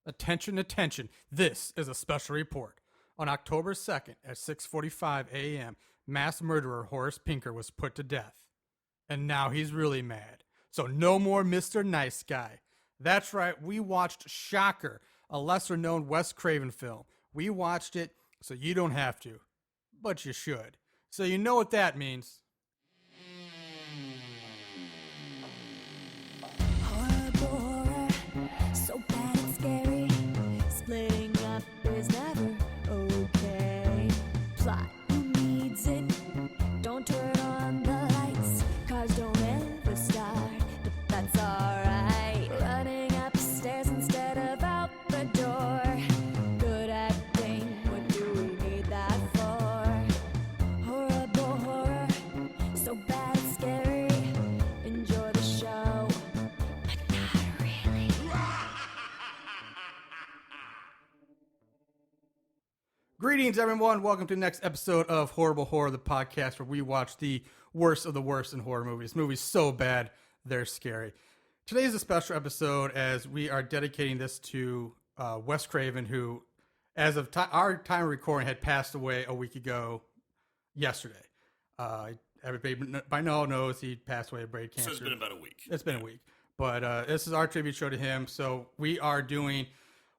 Attention, attention. This is a special report. On October 2nd at 6:45 a.m., mass murderer Horace Pinker was put to death. And now he's really mad. So no more Mr. Nice Guy. That's right, we watched Shocker, a lesser-known Wes Craven film. We watched it so you don't have to, but you should. So you know what that means. Horror, so bad and scary. Splitting up is never okay. Plot, who needs it? Don't turn on the lights. Cars don't ever start, but that's alright. Running upstairs instead of out the door. Good acting, what do we need that for? Horrible horror, so bad and scary. Enjoy the show, but not really. Greetings, everyone. Welcome to the next episode of Horrible Horror, the podcast where we watch the worst of the worst in horror movies. Movies so bad, they're scary. Today is a special episode as we are dedicating this to Wes Craven, who, as of our time of recording, had passed away a week ago yesterday. Everybody by now knows he passed away of brain cancer. So it's been about a week. It's been a week. But this is our tribute show to him. So we are doing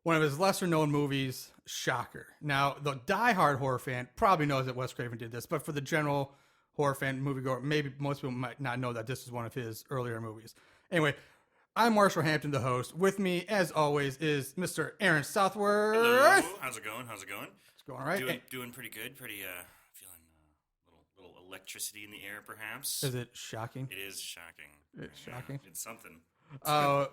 one of his lesser known movies, Shocker. Now, the diehard horror fan probably knows that Wes Craven did this, but for the general horror fan moviegoer, maybe most people might not know that this is one of his earlier movies. Anyway, I'm Marshall Hampton, the host. With me, as always, is Mr. Aaron Southworth. Hello. How's it going? It's going all right. Doing pretty good. Feeling a little electricity in the air, perhaps. Is it shocking? It is shocking. It's shocking. It's something.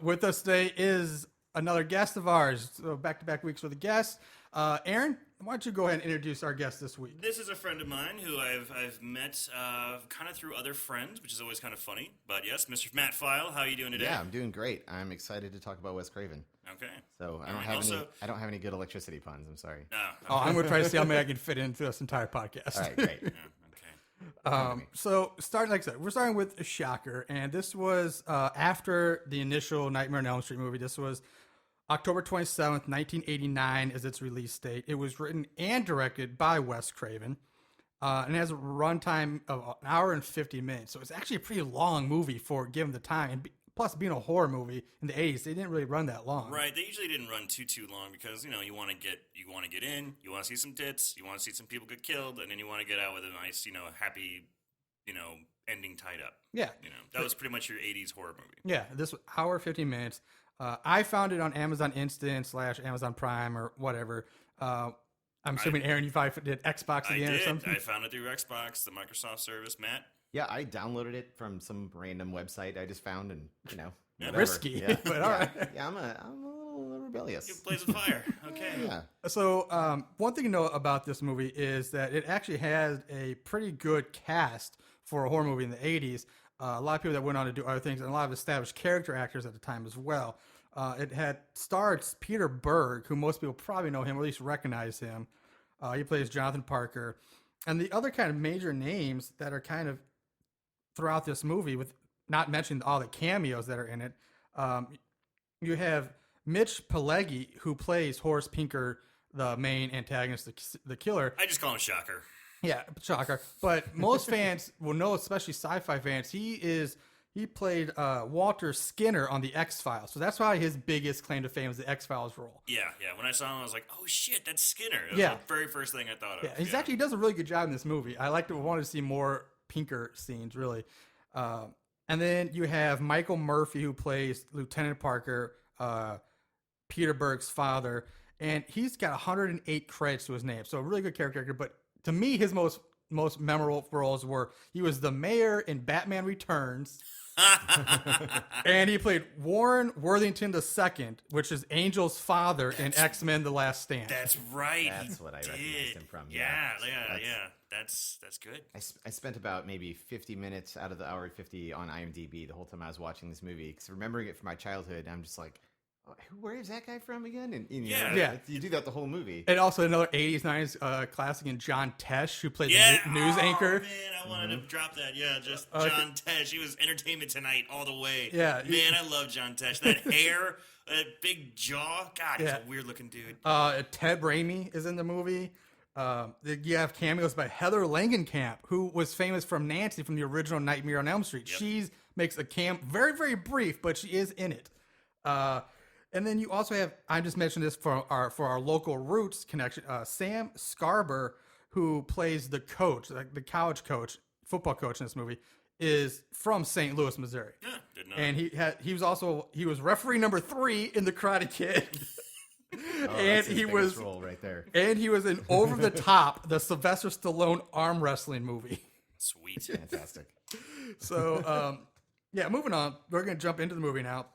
With us today is another guest of ours. So back-to-back weeks with a guest. Aaron, why don't you go ahead and introduce our guest this week? This is a friend of mine who I've met kind of through other friends, which is always kind of funny. But yes, Mr. Matt Phile, how are you doing today? Yeah, I'm doing great. I'm excited to talk about Wes Craven. Okay. So I don't have any good electricity puns. I'm sorry. I'm going to try to see how many I can fit into this entire podcast. All right, great. Yeah, okay. So, like I said, we're starting with Shocker, and this was after the initial Nightmare on Elm Street movie. This was October 27th, 1989 is its release date. It was written and directed by Wes Craven, and it has a runtime of an hour and 50 minutes. So it's actually a pretty long movie for given the time, and plus being a horror movie in the 80s, they didn't really run that long. Right, they usually didn't run too long because you want to get in, you want to see some tits, you want to see some people get killed, and then you want to get out with a nice happy ending tied up. Yeah, that was pretty much your 80s horror movie. Yeah, this was hour 15 minutes. I found it on Amazon Instant / Amazon Prime or whatever. I'm assuming Aaron, you probably did Xbox again or something. I found it through Xbox, the Microsoft service. Matt. Yeah, I downloaded it from some random website I just found, and whatever. Risky, yeah. but all right. Yeah, I'm a little rebellious. You blaze with fire. Okay. Yeah. So one thing to know about this movie is that it actually has a pretty good cast for a horror movie in the 80s. A lot of people that went on to do other things, and a lot of established character actors at the time as well. It had stars Peter Berg, who most people probably know him, or at least recognize him. He plays Jonathan Parker. And the other kind of major names that are kind of throughout this movie, with not mentioning all the cameos that are in it, you have Mitch Pileggi, who plays Horace Pinker, the main antagonist, the killer. I just call him Shocker. Yeah, Shocker. But most fans will know, especially sci-fi fans, he played Walter Skinner on the X-Files. So that's why his biggest claim to fame is the X-Files role. Yeah. When I saw him, I was like, oh shit, that's Skinner. It was the very first thing I thought of. Yeah, he does a really good job in this movie. I wanted to see more Pinker scenes, really. And then you have Michael Murphy, who plays Lieutenant Parker, Peter Berg's father. And he's got 108 credits to his name. So a really good character actor, but to me, his most memorable roles were he was the mayor in Batman Returns, and he played Warren Worthington II, which is Angel's father in X-Men: The Last Stand. That's right. That's what I recognized him from. Yeah. That's good. I spent about maybe 50 minutes out of the hour 50 on IMDb the whole time I was watching this movie, because remembering it from my childhood, I'm just like, where is that guy from again? And you do that the whole movie. And also another 80s, 90s classic in John Tesh, who played the news anchor. Man, I wanted to drop that. Yeah, just John Tesh. He was Entertainment Tonight all the way. Yeah. Man, I love John Tesh. That hair. A big jaw. God, he's Yeah. a weird looking dude. Ted Raimi is in the movie. You have cameos by Heather Langenkamp, who was famous from Nancy from the original Nightmare on Elm Street. Yep. She makes a very, very brief, but she is in it. And then you also have, I just mentioned this for our local roots connection, Sam Scarber, who plays the coach, like the college coach, football coach in this movie, is from St. Louis, Missouri. Yeah, did not. And he was referee number 3 in The Karate Kid. Oh, and that's his he biggest was role right there. And he was in Over the Top, the Sylvester Stallone arm wrestling movie. Sweet. Fantastic. So, yeah, moving on. We're going to jump into the movie now.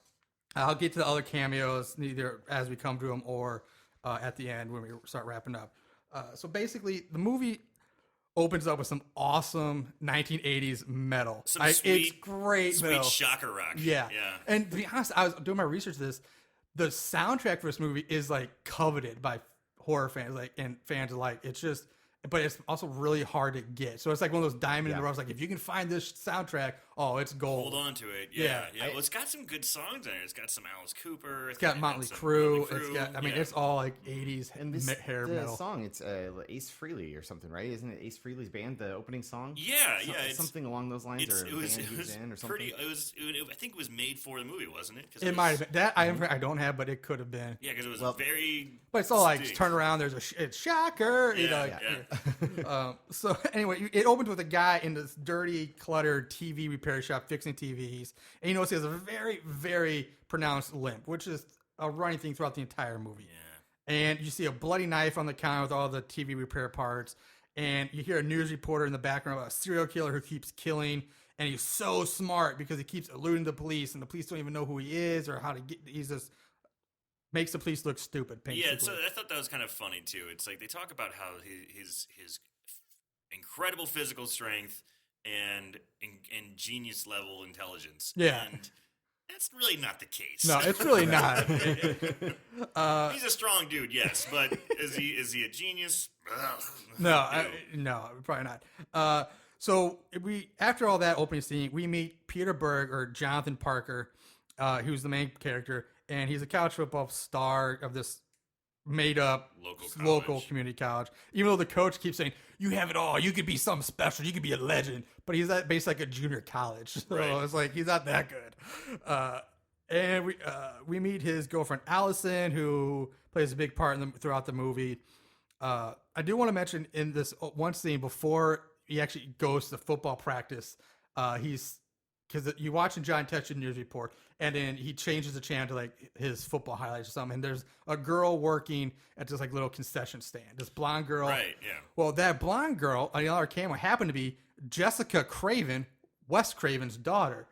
I'll get to the other cameos either as we come to them or at the end when we start wrapping up. So basically, the movie opens up with some awesome 1980s metal. Some sweet, it's great sweet metal. shocker rock. Yeah. Yeah. And to be honest, I was doing my research for this. The soundtrack for this movie is like coveted by horror fans, like and fans alike. It's just, but it's also really hard to get. So it's like one of those diamond in the rough. Like if you can find this soundtrack, oh, it's gold. Hold on to it. Yeah. Yeah. Well, it's got some good songs in it. It's got some Alice Cooper. It's got Motley Crue. It's got, I mean, it's all like 80s And this hair the metal. song, it's Ace Frehley or something, right? Isn't it Ace Frehley's band, the opening song? Yeah, yeah. It's something along those lines, or it was band he's in, or something. pretty. I think it was made for the movie, wasn't it? 'Cause It might have been that I don't have, but it could have been. Yeah, because it was very. But it's all like distinct. turn around. There's it's shocker. You know, Yeah. So anyway, it opens with a guy in this dirty, cluttered TV repair shop fixing TVs, and you notice he has a very, very pronounced limp, which is a running thing throughout the entire movie. Yeah. And you see a bloody knife on the counter with all the TV repair parts, and you hear a news reporter in the background about a serial killer who keeps killing, and he's so smart because he keeps eluding the police, and the police don't even know who he is or how to get. He's just makes the police look stupid. Yeah, Basically. so I thought that was kind of funny too. It's like they talk about how his incredible physical strength and genius level intelligence. Yeah. And that's really not the case. No, it's really not. He's a strong dude, yes, but is he a genius? Ugh. No, probably not. So after all that opening scene, we meet Peter Berg or Jonathan Parker, who's the main character, and he's a college football star of this made up local community college. Even though the coach keeps saying, "You have it all. You could be something special. You could be a legend," but he's at base like a junior college, so Right. it's like he's not that good. And we meet his girlfriend Allison, who plays a big part throughout the movie. I do want to mention in this one scene before he actually goes to football practice, because you watching John Tesh the news report, and then he changes the channel to like his football highlights or something. And there's a girl working at this like little concession stand. This blonde girl. Right, yeah. Well, that blonde girl on the other camera happened to be Jessica Craven, Wes Craven's daughter,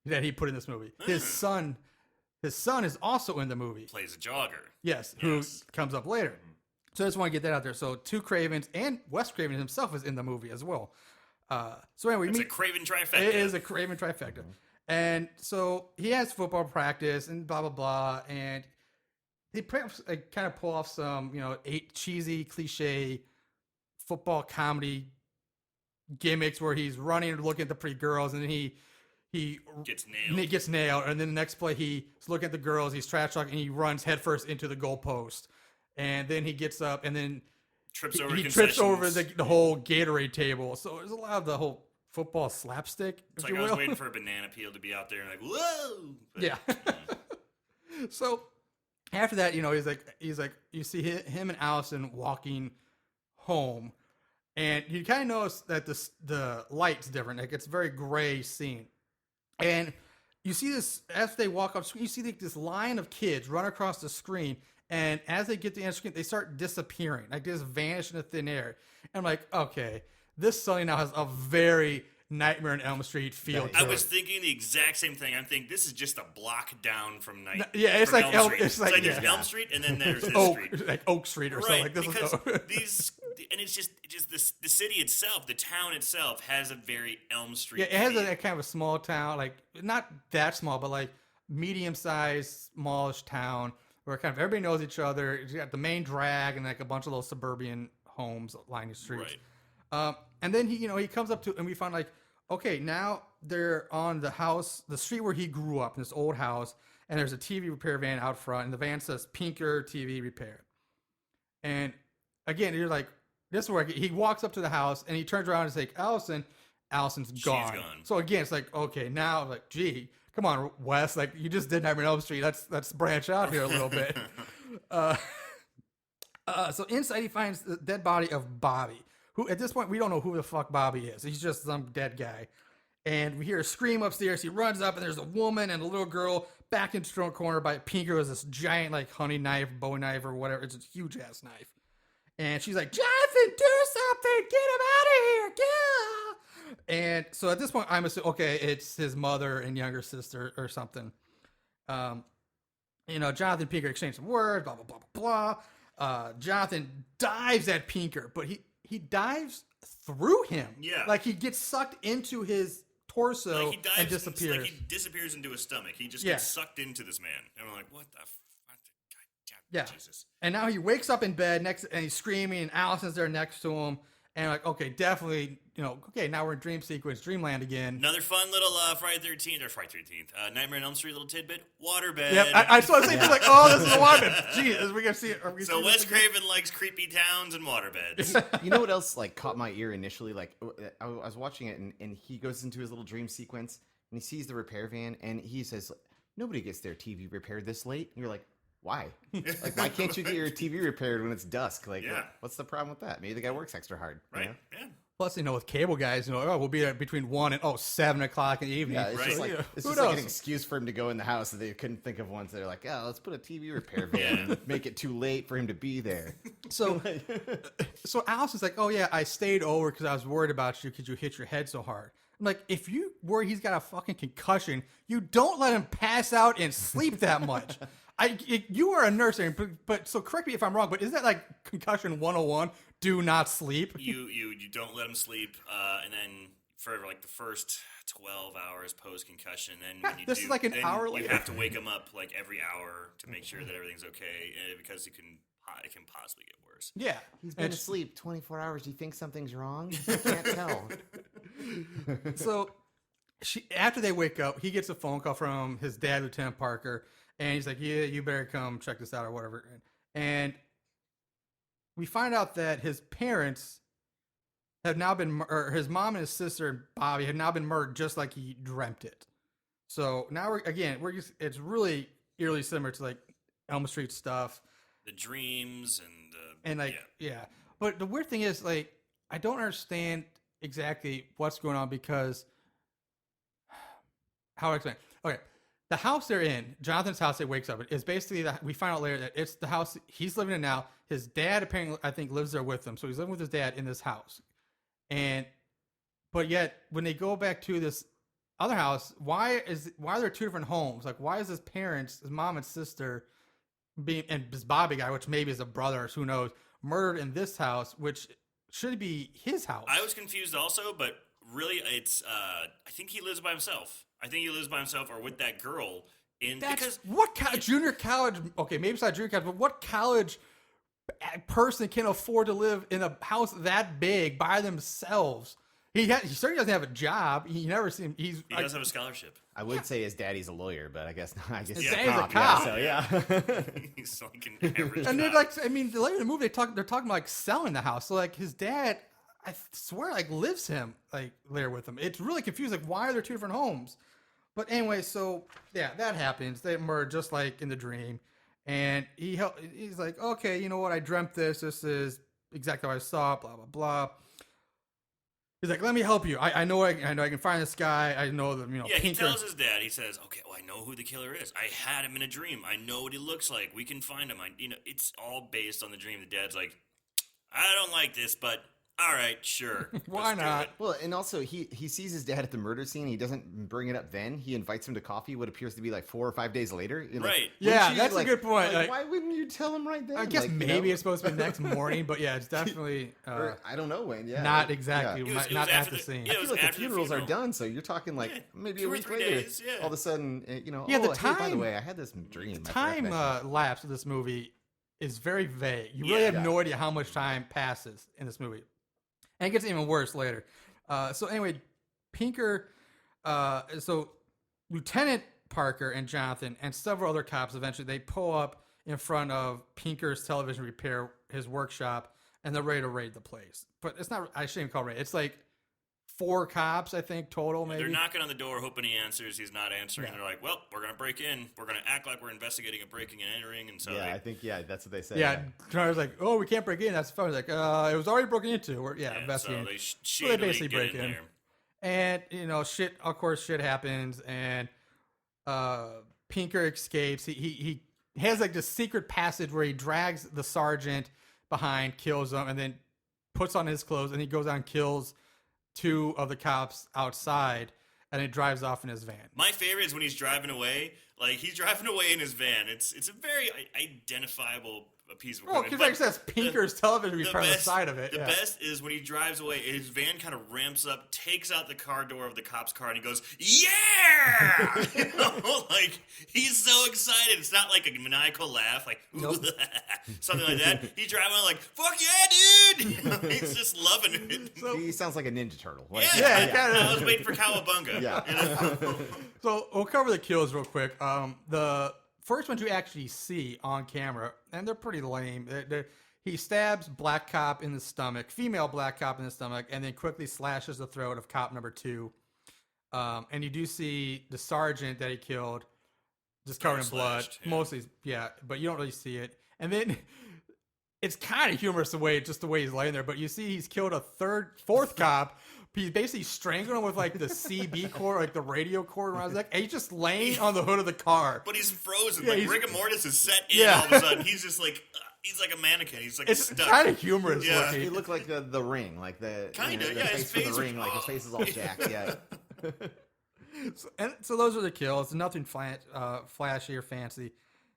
that he put in this movie. His son is also in the movie. Plays a jogger. Yes, who comes up later. So I just want to get that out there. So two Cravens and Wes Craven himself is in the movie as well. So anyway, It's a Craven trifecta. It is a Craven trifecta. And so he has football practice and blah, blah, blah. And they kind of pull off some, cheesy, cliche football comedy gimmicks where he's running and looking at the pretty girls, and then he gets nailed. And then the next play, he's looking at the girls, he's trash talking, and he runs headfirst into the goalpost. And then he gets up, and then he trips over the whole Gatorade table. So there's a lot of the whole football slapstick. It's like I was waiting for a banana peel to be out there and like, whoa! But, yeah. So after that, he's like, you see him and Allison walking home, and you kind of notice that the light's different. Like it's a very gray scene, and you see this as they walk up screen. You see this line of kids run across the screen. And as they get to the end screen, they start disappearing. Like, they just vanish into thin air. And I'm like, okay, this suddenly now has a very Nightmare on Elm Street feel to I it. was thinking the exact same thing. I'm thinking this is just a block down from Yeah, it's like Elm Street. it's like there's Elm Street and then there's this street. Like Oak Street or something. Like this because is and it's just the city itself, the town itself has a very Elm Street. Yeah, it has feel. a kind of a small town, like not that small, but like medium-sized, smallish town. Where kind of everybody knows each other. You got the main drag and like a bunch of those suburban homes lining the streets. Right. And then he comes up to, and we find like, okay, now they're on the street where he grew up, in this old house, and there's a TV repair van out front, and the van says Pinker TV Repair. And again, you're like, this is where he walks up to the house, and he turns around and says, Allison. Allison's gone. She's gone. So again, it's like, okay, now, like, gee, come on, Wes, like, you just did Nightmare on Elm Street. Let's branch out here a little bit. So inside, he finds the dead body of Bobby, who at this point we don't know who the fuck Bobby is. He's just some dead guy. And we hear a scream upstairs. He runs up, and there's a woman and a little girl backed into a corner by Pinker with this giant, like, honey knife, bowie knife, or whatever. It's a huge ass knife. And she's like, Jonathan, do something! Get him out of here! Get! And so at this point, I'm assuming, okay, it's his mother and younger sister or something. Jonathan and Pinker exchange some words, blah, blah, blah, blah, blah. Jonathan dives at Pinker, but he dives through him. Yeah. Like, he gets sucked into his torso like he dives, and disappears. Like he disappears into his stomach. He just gets sucked into this man. And we're like, what the fuck? Yeah. Jesus. And now he wakes up in bed and he's screaming, and Allison's there next to him. And like, okay, definitely, okay, now we're in dream sequence, dreamland again. Another fun little Friday 13th, Nightmare on Elm Street little tidbit, waterbed. Yep, I just want to say, like, oh, this is a waterbed. Jeez, we're going to see it. So Wes Craven likes creepy towns and waterbeds. You know what else, like, caught my ear initially? Like, I was watching it, and he goes into his little dream sequence, and he sees the repair van, and he says, nobody gets their TV repaired this late. And you're like, why? Like, why can't you get your TV repaired when it's dusk? Like, what's the problem with that? Maybe the guy works extra hard. Right, yeah. Plus, with cable guys, we'll be there between 1 and 7 o'clock in the evening. Yeah, it's Right. just like it's just like an excuse for him to go in the house that they couldn't think of once. They're like, let's put a TV repair van and make it too late for him to be there. So Allison's like, oh yeah, I stayed over because I was worried about you because you hit your head so hard. I'm like, if you worry he's got a fucking concussion, you don't let him pass out and sleep that much. You are a nurse, but so correct me if I'm wrong, but isn't that like concussion 101? Do not sleep. You don't let him sleep, and then for like the first 12 hours post concussion, then when you this is like an hour later. You have to wake him up like every hour to make sure that everything's okay, because it can possibly get worse. Yeah, he's been asleep 24 hours. Do you think something's wrong? I can't tell. So after they wake up, he gets a phone call from his dad, Lieutenant Parker. And he's like, yeah, you better come check this out or whatever. And we find out that his parents have now been, or his mom and his sister and Bobby have now been murdered just like he dreamt it. So now it's really eerily similar to like Elm Street stuff. The dreams yeah. But the weird thing is, like, I don't understand exactly what's going on because how do I explain? Okay. The house they're in, Jonathan's house they wakes up in, is basically, we find out later that it's the house he's living in now. His dad apparently, I think, lives there with him. So he's living with his dad in this house. But yet, when they go back to this other house, why are there two different homes? Like, why is his parents, his mom and sister, and this Bobby guy, which maybe is a brother, who knows, murdered in this house, which should be his house? I was confused also, but really, it's, I think he lives by himself. I think he lives by himself or with that girl. Junior college? Okay, maybe it's not junior college, but what college person can afford to live in a house that big by themselves? He certainly doesn't have a job. He never seen. He does have a scholarship. I would say his daddy's a lawyer, but I guess not. I guess his daddy's a cop. He's like an average. And they're like, I mean, later in the movie, they're talking about like selling the house. So like his dad, I swear, like lives him like there with him. It's really confusing. Like, why are there two different homes? But anyway, so yeah, that happens. They murder just like in the dream, and he's like, okay, you know what? I dreamt this. This is exactly what I saw. Blah blah blah. He's like, let me help you. I know I can find this guy. I know that Yeah, Pinker. He tells his dad. He says, okay, well, I know who the killer is. I had him in a dream. I know what he looks like. We can find him. It's all based on the dream. The dad's like, I don't like this, but. All right, sure. Why not? Well, and also he sees his dad at the murder scene. He doesn't bring it up then. He invites him to coffee. What appears to be like 4 or 5 days later. Right. Yeah, that's a good point. Like, why wouldn't you tell him right then? I guess maybe it's supposed to be next morning, but yeah, it's definitely. Or, I don't know when. Yeah. Not exactly. It was not at the the scene. yeah, I feel like the funerals are done, so you're talking like maybe a week later. Days, yeah. All of a sudden, Yeah, the hey, by time- the way, I had this dream. The time lapse of this movie is very vague. You really have no idea how much time passes in this movie. And it gets even worse later. So anyway, Pinker, so Lieutenant Parker and Jonathan and several other cops, eventually they pull up in front of Pinker's television repair, his workshop, and they're ready to raid the place. But it's not, I shouldn't call it raid. It's like 4 cops, I think, total, maybe. They're knocking on the door, hoping he answers. He's not answering. Yeah. They're like, well, we're going to break in. We're going to act like we're investigating a breaking and entering. And so Yeah, they, I think that's what they say. Yeah, Connor's like, oh, we can't break in. That's the phone. Like, it was already broken into. We're investigating. So they So they basically get break in in. there. And, shit, of course, shit happens. And Pinker escapes. He has like this secret passage where he drags the sergeant behind, kills him, and then puts on his clothes, and he goes out and kills 2 of the cops outside, and he drives off in his van. My favorite is when he's driving away. Like, he's driving away in his van. It's a very identifiable piece of Oh, equipment. because like it says Pinker's television repair on the best- side of it. The Yeah. best is when he drives away, his van kind of ramps up, takes out the car door of the cop's car, and he goes, yeah! Like, he's so excited. It's not like a maniacal laugh, like, Nope. something like that. He's driving around like, fuck yeah, dude! He's just loving it. He sounds like a Ninja Turtle. Like, Yeah, he kinda- I was waiting for Cowabunga. Yeah. So we'll cover the kills real quick. The first ones you actually see on camera, and they're pretty lame. He stabs black cop in the stomach, female black cop in the stomach, and then quickly slashes the throat of cop number 2. And you do see the sergeant that he killed just covered in blood. Slashed, yeah. Mostly, yeah, but you don't really see it. And then it's kind of humorous the way he's laying there, but you see he's killed a 4th cop. He's basically strangling him with like the CB cord, like the radio cord around his neck. And he's just laying on the hood of the car. But he's frozen. Yeah, Like, he's- rigor mortis is set in Yeah. all of a sudden. He's just like, he's like a mannequin. He's like It's stuck. kind of humorous Yeah. looking. He looked like the Ring, like the Kinda, the yeah, his face for face the was- Ring, like his face is all jacked. Yeah, So those are the kills. Nothing flashy or fancy.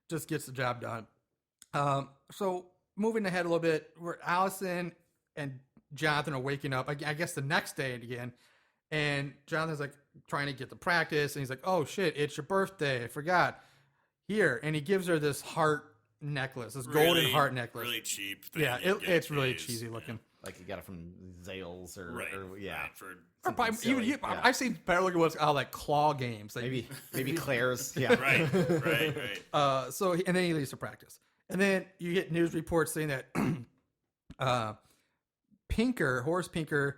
Just gets the job done. So moving ahead a little bit, where Allison and Jonathan are waking up, I guess the next day again. And Jonathan's like trying to get to practice. And he's like, oh shit, it's your birthday. I forgot. Here. And he gives her this heart necklace, this golden Really- heart necklace. Really cheap. Thing Yeah, you get it's really these. cheesy looking. like you got it from Zales or, Right. or yeah, Right, for Or probably, silly, even, yeah. I've seen better looking ones like claw games. Like, maybe Claire's. Yeah, right, right. And then he leaves to practice. And then you get news reports saying that Pinker, Horace Pinker,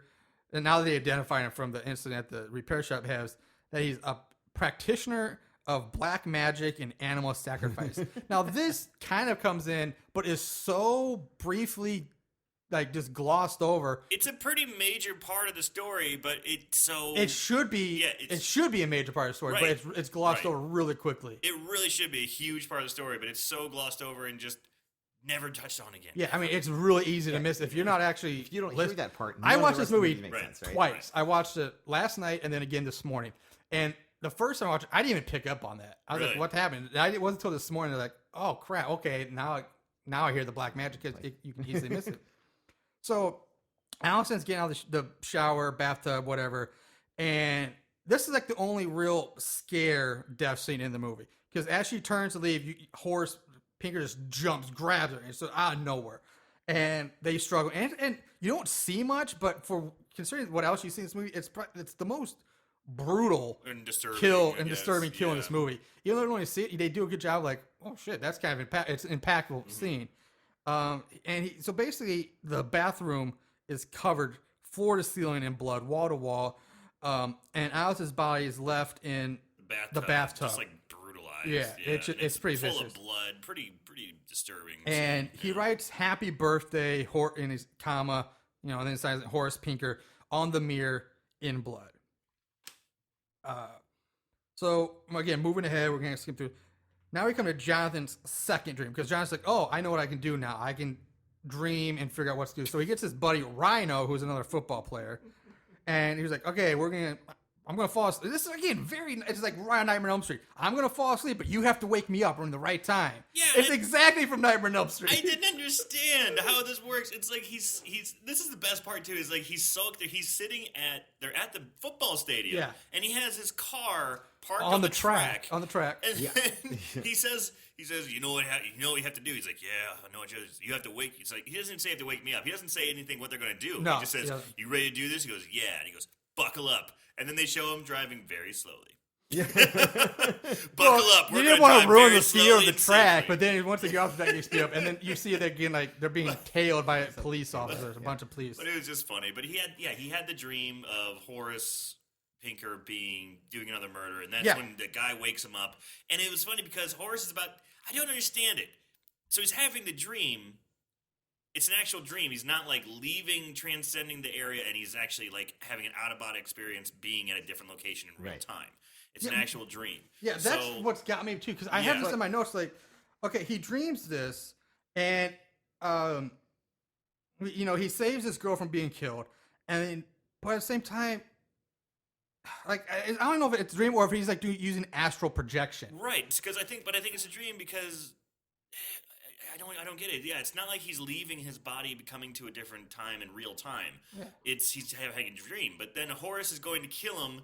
and now they identify him from the incident at the repair shop, has that he's a practitioner of black magic and animal sacrifice. Now this kind of comes in, but is so briefly like just glossed over. It's a pretty major part of the story, but It should be. Yeah, it should be a major part of the story, Right. but it's glossed Right. over really quickly. It really should be a huge part of the story, but it's so glossed over and just never touched on again. Yeah, I mean, it's really easy to miss if you're not actually. If you don't listen- hear that part, I none of watched the this rest of the movie makes Right. sense, right? twice. I watched it last night and then again this morning. And the first time I watched it, I didn't even pick up on that. I was like, Really? "What happened?" And it wasn't until this morning. They're like, "Oh crap! Okay, now I hear the black magic. You can easily miss it." So Allison's getting out of the shower, bathtub, whatever, and this is like the only real scare death scene in the movie because as she turns to leave, Horace Pinker just jumps, grabs her, and so out of nowhere, and they struggle, and you don't see much, but for considering what else you see in this movie, it's the most brutal And disturbing. kill I and guess. disturbing kill in Yeah. this movie. Even though you don't only see it, they do a good job. Like, oh shit, that's kind of it's an impactful scene. So basically, the bathroom is covered floor to ceiling in blood, wall to wall, and Alice's body is left in the bathtub. Just like brutalized. Yeah, it's pretty full vicious. of blood. Pretty disturbing. And scene, he yeah. writes "Happy Birthday" in his comma, and then it says Horace Pinker on the mirror in blood. So again, moving ahead, we're gonna skip through. Now we come to Jonathan's second dream because Jonathan's like, "Oh, I know what I can do now. I can dream and figure out what to do." So he gets his buddy Rhino, who's another football player, and he was like, "Okay, I'm gonna fall asleep." This is again it's like Ryan Nightmare on Elm Street. I'm gonna fall asleep, but you have to wake me up in the right time. Yeah, it's and- exactly from Nightmare on Elm Street. I didn't understand how this works. It's like he's this is the best part too, is like he's soaked. He's sitting they're at the football stadium. Yeah. And he has his car parked on the track. On the track. And then he says, you know what you have to do. He's like, yeah, I know what you have to wake. He's like, he doesn't say you have to wake me up. He doesn't say anything what they're going to do. No, he just says, he doesn't. you ready to do this? He goes, yeah. And he goes, buckle up. And then they show him driving very slowly. Buckle up. You We're didn't gonna want drive to ruin very the fear slowly of the and track, safely. but then once they get off the track, they speed up, and then you see it again, like they're being tailed by police officers, a bunch of police. But it was just funny. But he had the dream of Horace Pinker doing another murder, and that's when the guy wakes him up. And it was funny because Horace is about. I don't understand it. So he's having the dream. It's an actual dream. He's not like leaving, transcending the area, and he's actually like having an out-of-body experience, being at a different location in real time. It's an actual dream. Yeah, that's what's got me too, because I have this in my notes. Like, okay, he dreams this, and he saves this girl from being killed, and then, but at the same time, like I don't know if it's a dream or if he's like using astral projection. Right, because I think it's a dream because. I don't get it. Yeah, it's not like he's leaving his body, coming to a different time in real time. Yeah. He's having a dream, but then Horace is going to kill him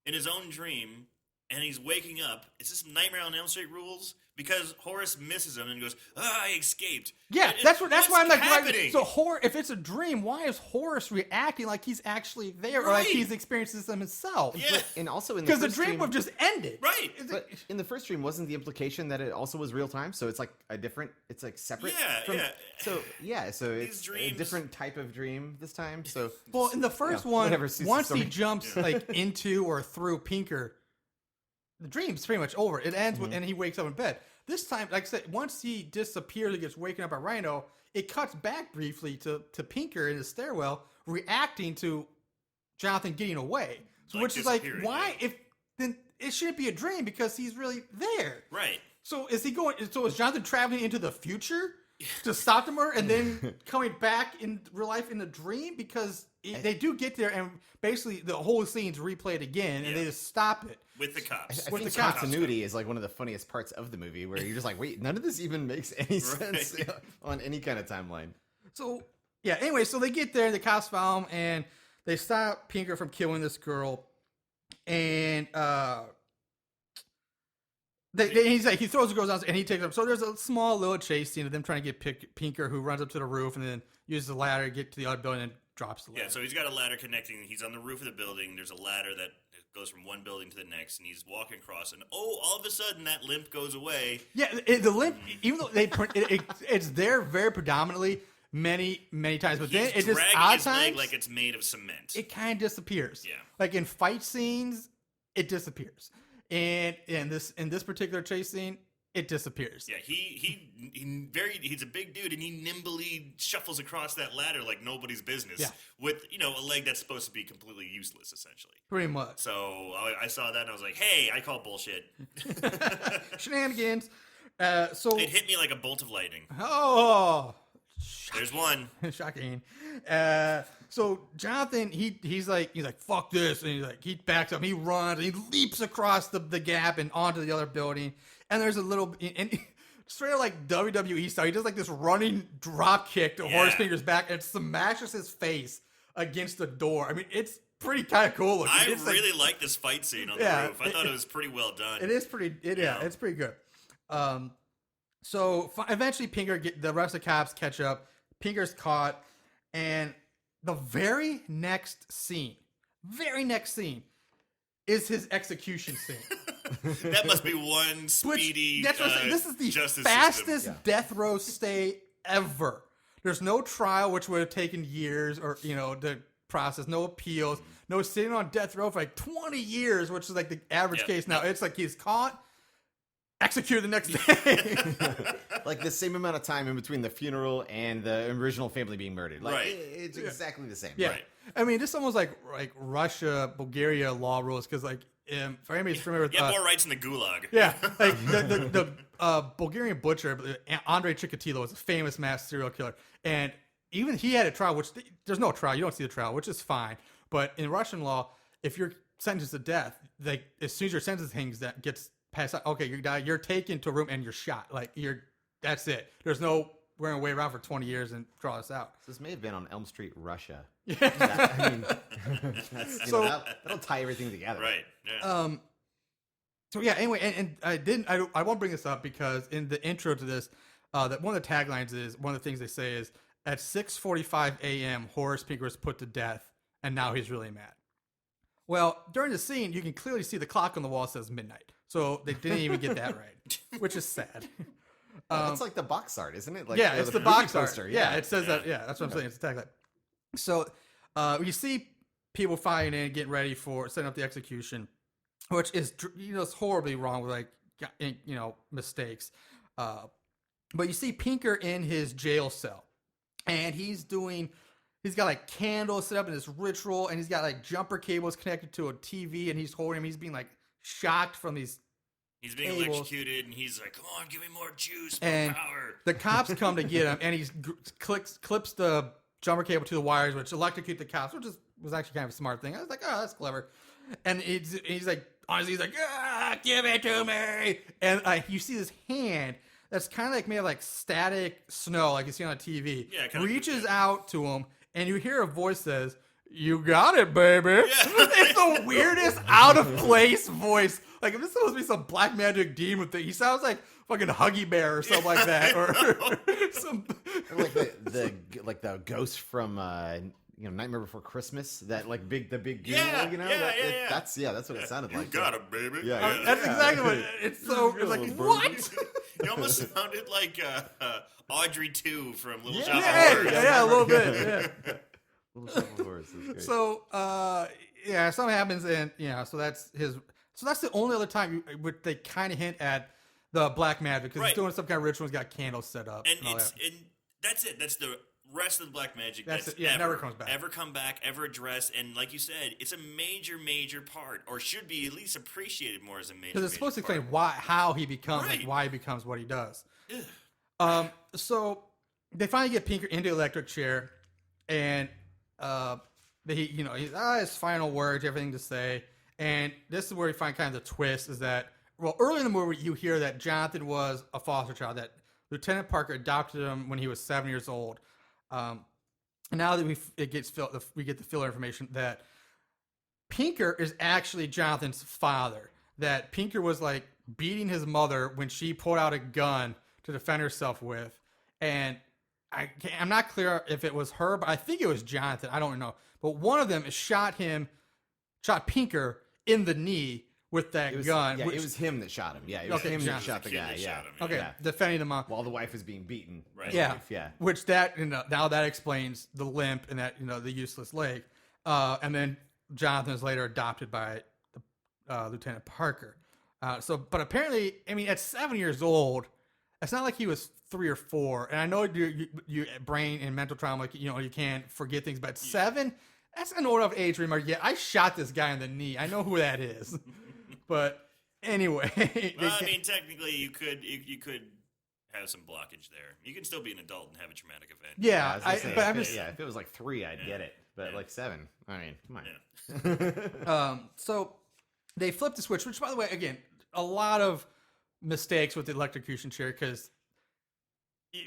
in his own dream, and he's waking up. Is this Nightmare on Elm Street rules? Because Horace misses him and goes, I escaped. Yeah, that's why I'm like, happening? So if it's a dream, why is Horace reacting like he's actually there, or like he's experiencing them himself? Yeah, and also in because the dream would have just ended. Right. But in the first dream, wasn't the implication that it also was real time? So it's like it's like separate. Yeah. So it's dreams, a different type of dream this time. So well, in the first one, suits the once he story. jumps like into or through Pinker, the dream's pretty much over. It ends with, and he wakes up in bed. This time, like I said, once he disappears and gets waken up by Rhino, it cuts back briefly to Pinker in the stairwell reacting to Jonathan getting away. So Like which is like, why? yeah. If then it shouldn't be a dream because he's really there. Right. So is Jonathan traveling into the future to stop the murder and then coming back in real life in the dream? Because they do get there and basically the whole scene's replayed again and they just stop it. With the cops. I think continuity is like one of the funniest parts of the movie where you're just like, wait, none of this even makes any sense on any kind of timeline. So, yeah, anyway, so they get there, the cops found him, and they stop Pinker from killing this girl. And he's like, he throws the girls down and he takes them. So there's a small little chase scene of them trying to get Pinker, who runs up to the roof and then uses the ladder to get to the other building and drops the ladder. Yeah, so he's got a ladder connecting. He's on the roof of the building. There's a ladder that goes from one building to the next, and he's walking across. And all of a sudden, that limp goes away. Yeah, the limp, even though it's there very predominantly many times, but then it just odd his leg times like it's made of cement. it kind of disappears. Yeah, like in fight scenes, it disappears, and in this particular chase scene, it disappears. Yeah, he's a big dude, and he nimbly shuffles across that ladder like nobody's business. Yeah. With a leg that's supposed to be completely useless, essentially. Pretty much. So I saw that and I was like, "Hey, I call bullshit." Shenanigans. So it hit me like a bolt of lightning. Oh, there's one. Shocking. So Jonathan, he's like fuck this, and he backs up, he runs, and he leaps across the gap and onto the other building. And there's a little, and straight up like WWE style, he does like this running drop kick to Horace Pinker's back and smashes his face against the door. I mean, it's pretty kind of cool looking. I really like this fight scene on the roof. I thought it was pretty well done. It is pretty. It's pretty good. So eventually, the rest of the cops catch up. Pinker's caught, and the very next scene is his execution scene. That must be one speedy. That's what I'm saying. This is the fastest death row stay ever. There's no trial, which would have taken years, or the process. No appeals. No sitting on death row for like 20 years, which is like the average case now. It's like he's caught, executed the next day. Like the same amount of time in between the funeral and the original family being murdered. Like, right. It's exactly the same. Yeah. Right. I mean, this almost like Russia, Bulgaria law rules, because like for anybody who's familiar with more rights in the gulag. Yeah, like the Bulgarian butcher Andrei Chikatilo was a famous mass serial killer, and even he had a trial. Which there's no trial, you don't see the trial, which is fine. But in Russian law, if you're sentenced to death, like as soon as your sentencing that gets passed out, okay, you're taken to a room and you're shot. Like that's it. There's no we're gonna wait around for 20 years and draw this out. So this may have been on Elm Street, Russia. Yeah. That'll tie everything together. Right. Yeah. So yeah. Anyway, and I won't bring this up because in the intro to this, that one of the taglines is one of the things they say is at 6:45 a.m. Horace Pinker was put to death, and now he's really mad. Well, during the scene, you can clearly see the clock on the wall says midnight. So they didn't even get that right, which is sad. It's like the box art, isn't it? Like, Yeah, it's the box art. poster. Yeah, it says that. Yeah, that's what I'm saying. It's exactly. So you see people fighting in, getting ready for setting up the execution, which is it's horribly wrong with mistakes. But you see Pinker in his jail cell, and he's got like candles set up in this ritual, and he's got like jumper cables connected to a TV, and he's holding him. He's being like shocked from these. He's being cables. electrocuted, and he's like, "Come on, give me more juice, more And power." the cops come to get him, and he clips the jumper cable to the wires, which electrocute the cops, which was actually kind of a smart thing. I was like, oh, that's clever. And he's like, honestly, he's like, give it to me. And you see this hand that's kind of like made of like static snow, like you see on a TV. Yeah, reaches out to him, and you hear a voice says, "You got it, baby." Yeah. It's the weirdest out of place voice. Like if this is supposed to be some black magic demon thing, he sounds like fucking Huggy Bear or something like that, or some like the ghost from Nightmare Before Christmas. That like the big ghoul, yeah. That's what it sounded like. You got it, baby. Yeah, that's exactly what it's. So it's like what? It almost sounded like Audrey 2 from Little Shop of Yeah, Horrors. yeah, a little bit. Yeah. Little Shop of Horrors. That's great. So something happens, and so that's his. So that's the only other time they kind of hint at the black magic because he's doing some kind of ritual. He's got candles set up, and that's it. That's the rest of the black magic. That's it. Yeah, never comes back. Ever come back? Ever addressed? And like you said, it's a major part, or should be at least appreciated more as a major. Because it's supposed to explain how he becomes, why he becomes what he does. So they finally get Pinker into the electric chair, and his final words, everything to say. And this is where we find kind of the twist is that, well, early in the movie, you hear that Jonathan was a foster child, that Lieutenant Parker adopted him when he was 7 years old. And now that we get the filler information that Pinker is actually Jonathan's father, that Pinker was like beating his mother when she pulled out a gun to defend herself with. And I'm not clear if it was her, but I think it was Jonathan. I don't know. But one of them shot Pinker in the knee with that gun. Yeah, it was him that shot him. Yeah, it was him that shot the guy. Yeah. Defending the mom. While the wife is being beaten. Right. Yeah. Yeah. Which that, now that explains the limp and that, the useless leg. And then Jonathan is later adopted by Lieutenant Parker. But apparently, at 7 years old, it's not like he was 3 or 4. And I know your brain and mental trauma, you can't forget things, but 7, that's an old enough age to remember, I shot this guy in the knee. I know who that is. But anyway. Well, technically you could have some blockage there. You can still be an adult and have a traumatic event. Yeah. If it was like 3, I'd get it. But like 7, come on. So they flipped the switch, which, by the way, again, a lot of mistakes with the electrocution chair because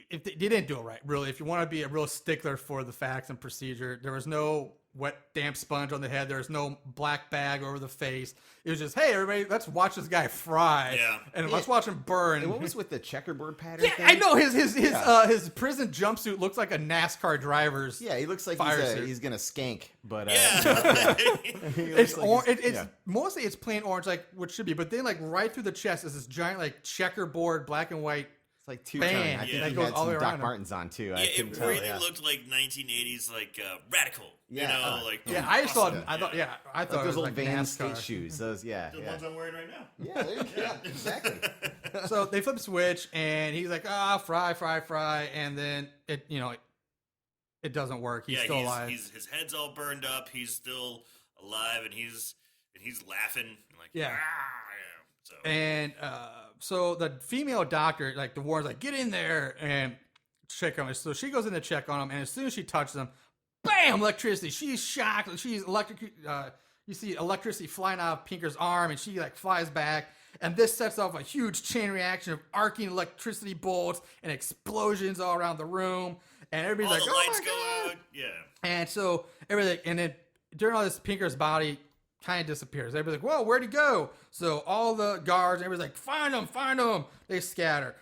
if they didn't do it right, really. If you want to be a real stickler for the facts and procedure, there was no wet, damp sponge on the head. There was no black bag over the face. It was just, hey, everybody, let's watch this guy fry. Yeah. And let's watch him burn. And what was with the checkerboard pattern? Yeah, I know his prison jumpsuit looks like a NASCAR driver's. Yeah, he looks like he's gonna skank, but it's mostly it's plain orange, like what should be, but then like right through the chest is this giant like checkerboard black and white. It's like two-tone. I think he had some Doc Martens on too. Yeah, it really looked like 1980s, like radical. Yeah, I thought it those was old like Van NASCAR skate shoes. Those, the ones I'm wearing right now. Yeah, exactly. So they flip the switch, and he's like, fry, and then it doesn't work. He's still alive. His head's all burned up. He's still alive, and he's laughing like So the female doctor, like the Warren's like, get in there and check on him. So she goes in to check on him, and as soon as she touches him, bam, electricity. She's shocked. She's electric. You see electricity flying out of Pinker's arm, and she like flies back. And this sets off a huge chain reaction of arcing electricity bolts and explosions all around the room. And everybody's all like, the lights my go God. out. Yeah. And so everything, and then during all this, Pinker's body kind of disappears. Everybody's like, whoa, where'd he go? So all the guards, everybody's like, find him. They scatter.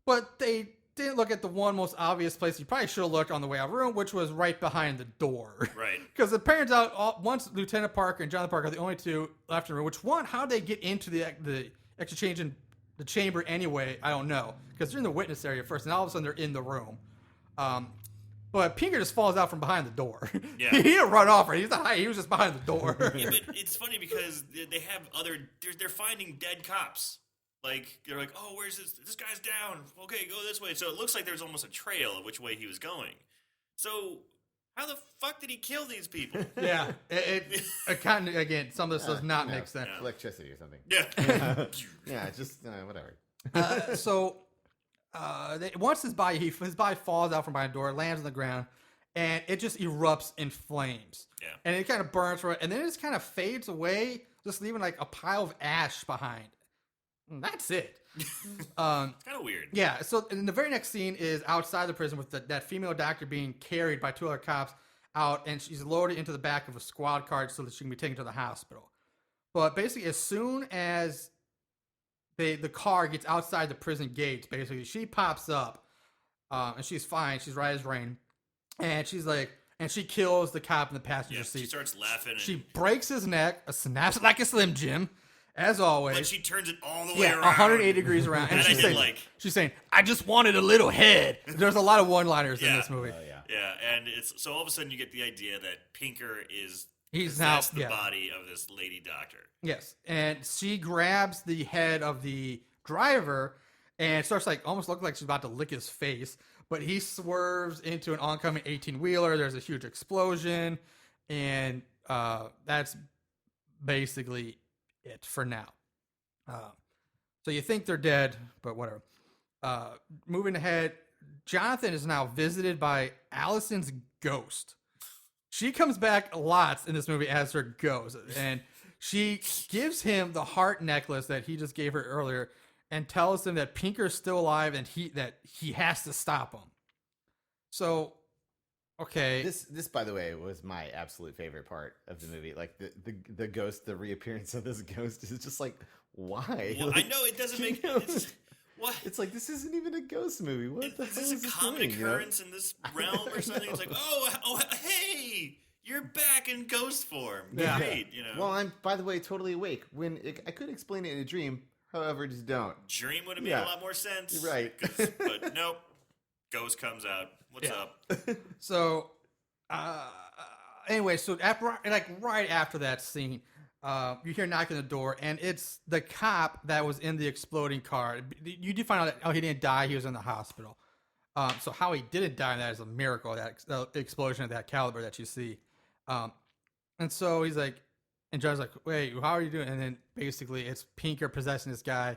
But they didn't look at the one most obvious place you probably should have looked on the way out of the room, which was right behind the door. Right. Because it turns out once Lieutenant Parker and Jonathan Parker are the only two left in the room. Which one? How did they get into the exchange in the chamber anyway? I don't know. Because they're in the witness area first, and all of a sudden they're in the room. But Pinker just falls out from behind the door. Yeah. He didn't run off. He was just behind the door. Yeah, but it's funny because they have they're finding dead cops. Like, they're like, oh, where's this? This guy's down. Okay, go this way. So it looks like there's almost a trail of which way he was going. So how the fuck did he kill these people? Yeah. It kind of, again, some of this does not make sense. Electricity or something. Yeah. Yeah, just whatever. Once his body falls out from behind the door, lands on the ground, and it just erupts in flames. Yeah. And it kind of burns for it, and then it just kind of fades away, just leaving like a pile of ash behind. And that's it. It's kind of weird. Yeah. So in the very next scene is outside the prison with that female doctor being carried by two other cops out, and she's loaded into the back of a squad car so that she can be taken to the hospital. But basically, as soon as the car gets outside the prison gates, basically, she pops up, and she's fine. She's right as rain. And she's like, and she kills the cop in the passenger seat. She starts laughing. And she breaks his neck, snaps it like a Slim Jim, as always. but she turns it all the way around. 180 degrees around. And That I she's did saying, like. she's saying, I just wanted a little head. There's a lot of one-liners in Yeah. this movie. Yeah, and it's so all of a sudden you get the idea that Pinker is He's now possessed the body of this lady doctor. Yes, and she grabs the head of the driver and starts like almost looking like she's about to lick his face, but he swerves into an oncoming 18-wheeler. There's a huge explosion, and that's basically it for now. So you think they're dead, but whatever. Moving ahead, Jonathan is now visited by Allison's ghost. She comes back lots in this movie as her ghost, and she gives him the heart necklace that he just gave her earlier, and tells him that Pinker's still alive and that he has to stop him. So, okay, This, by the way, was my absolute favorite part of the movie. Like the ghost, the reappearance of this ghost is just like, why? Well, Like, I know it doesn't make what. It's like, this isn't even a ghost movie. What the Is hell this is a this common doing, you know? occurrence in this realm or something? It's like, oh, hey, you're back in ghost form. Yeah. Great, you know. Well, I'm, by the way, totally awake. I could explain it in a dream, however, just don't. Dream would have made Yeah. a lot more sense. You're right. But nope. Ghost comes out. What's up? so anyway, so right after that scene, you hear knocking on the door, and it's the cop that was in the exploding car. You do find out that he didn't die; he was in the hospital. So how he didn't die, that is a miracle. That explosion of that caliber that you see, and so he's like, and John's like, "Wait, how are you doing?" And then basically, it's Pinker possessing this guy.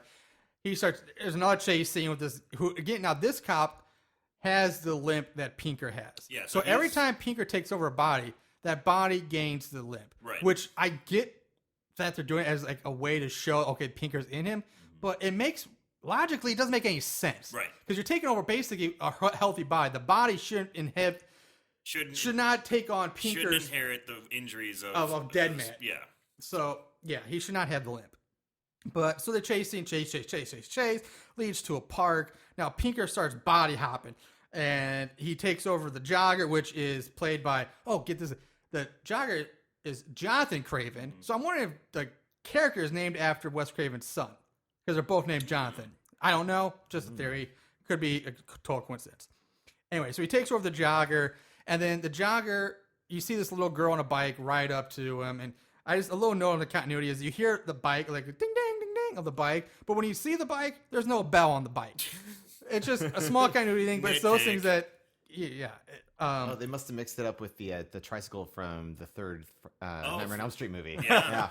He starts. There's another chase scene with this. Who again? Now this cop has the limp that Pinker has. Yeah, So so every he's- time Pinker takes over a body, that body gains the limp. Right. Which I get that they're doing it as like a way to show, okay, Pinker's in him, but it makes logically it doesn't make any sense. Right. Because you're taking over basically a healthy body. The body should not take on Shouldn't Pinker's inherit the injuries of dead man. Yeah. So yeah, he should not have the limp. But so the chase leads to a park. Now Pinker starts body hopping, and he takes over the jogger, which is played by get this, the jogger is Jonathan Craven. So I'm wondering if the character is named after Wes Craven's son, because they're both named Jonathan. I don't know, just a theory. Could be a total coincidence. Anyway, so he takes over the jogger, and then the jogger, you see this little girl on a bike ride up to him, and a little note on the continuity is you hear the bike, like ding, ding, ding, ding of the bike, but when you see the bike, there's no bell on the bike. It's just a small continuity thing, but it's those things that, They must have mixed it up with the tricycle from the third Nightmare on Elm Street movie. Yeah.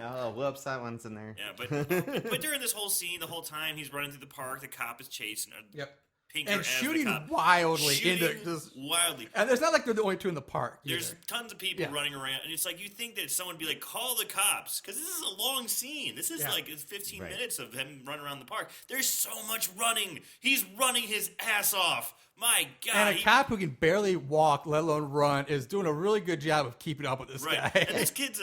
Oh, whoops, that one's in there. Yeah, but during this whole scene, the whole time he's running through the park, the cop is chasing Yep. Pinker And as shooting the cop. wildly Shooting into this. wildly. And it's not like they're the only two in the park. There's either. tons of people Yeah. running around, and it's like you think that someone would be like, call the cops, because this is a long scene. This is like it's 15 Right. minutes of him running around the park. There's so much running. He's running his ass off. My God. And a cop who can barely walk, let alone run, is doing a really good job of keeping up with this Right. guy. And this kid's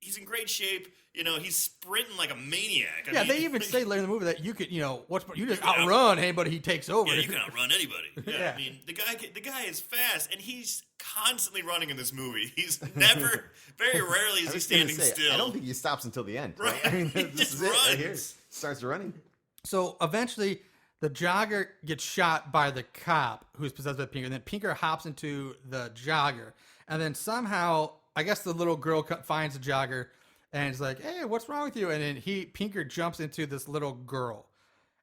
he's in great shape. You know, he's sprinting like a maniac. Yeah, I mean, they even say later in the movie that you could, you just outrun anybody he takes over. Yeah, you can outrun anybody. Yeah, Yeah. I mean, the guy is fast, and he's constantly running in this movie. He's never, very rarely is he standing still. I don't think he stops until the end. Right. I mean, He this just is it right here. runs. Starts running. So eventually, the jogger gets shot by the cop who's possessed by Pinker. And then Pinker hops into the jogger. And then somehow, I guess the little girl finds the jogger and is like, hey, what's wrong with you? And then Pinker jumps into this little girl.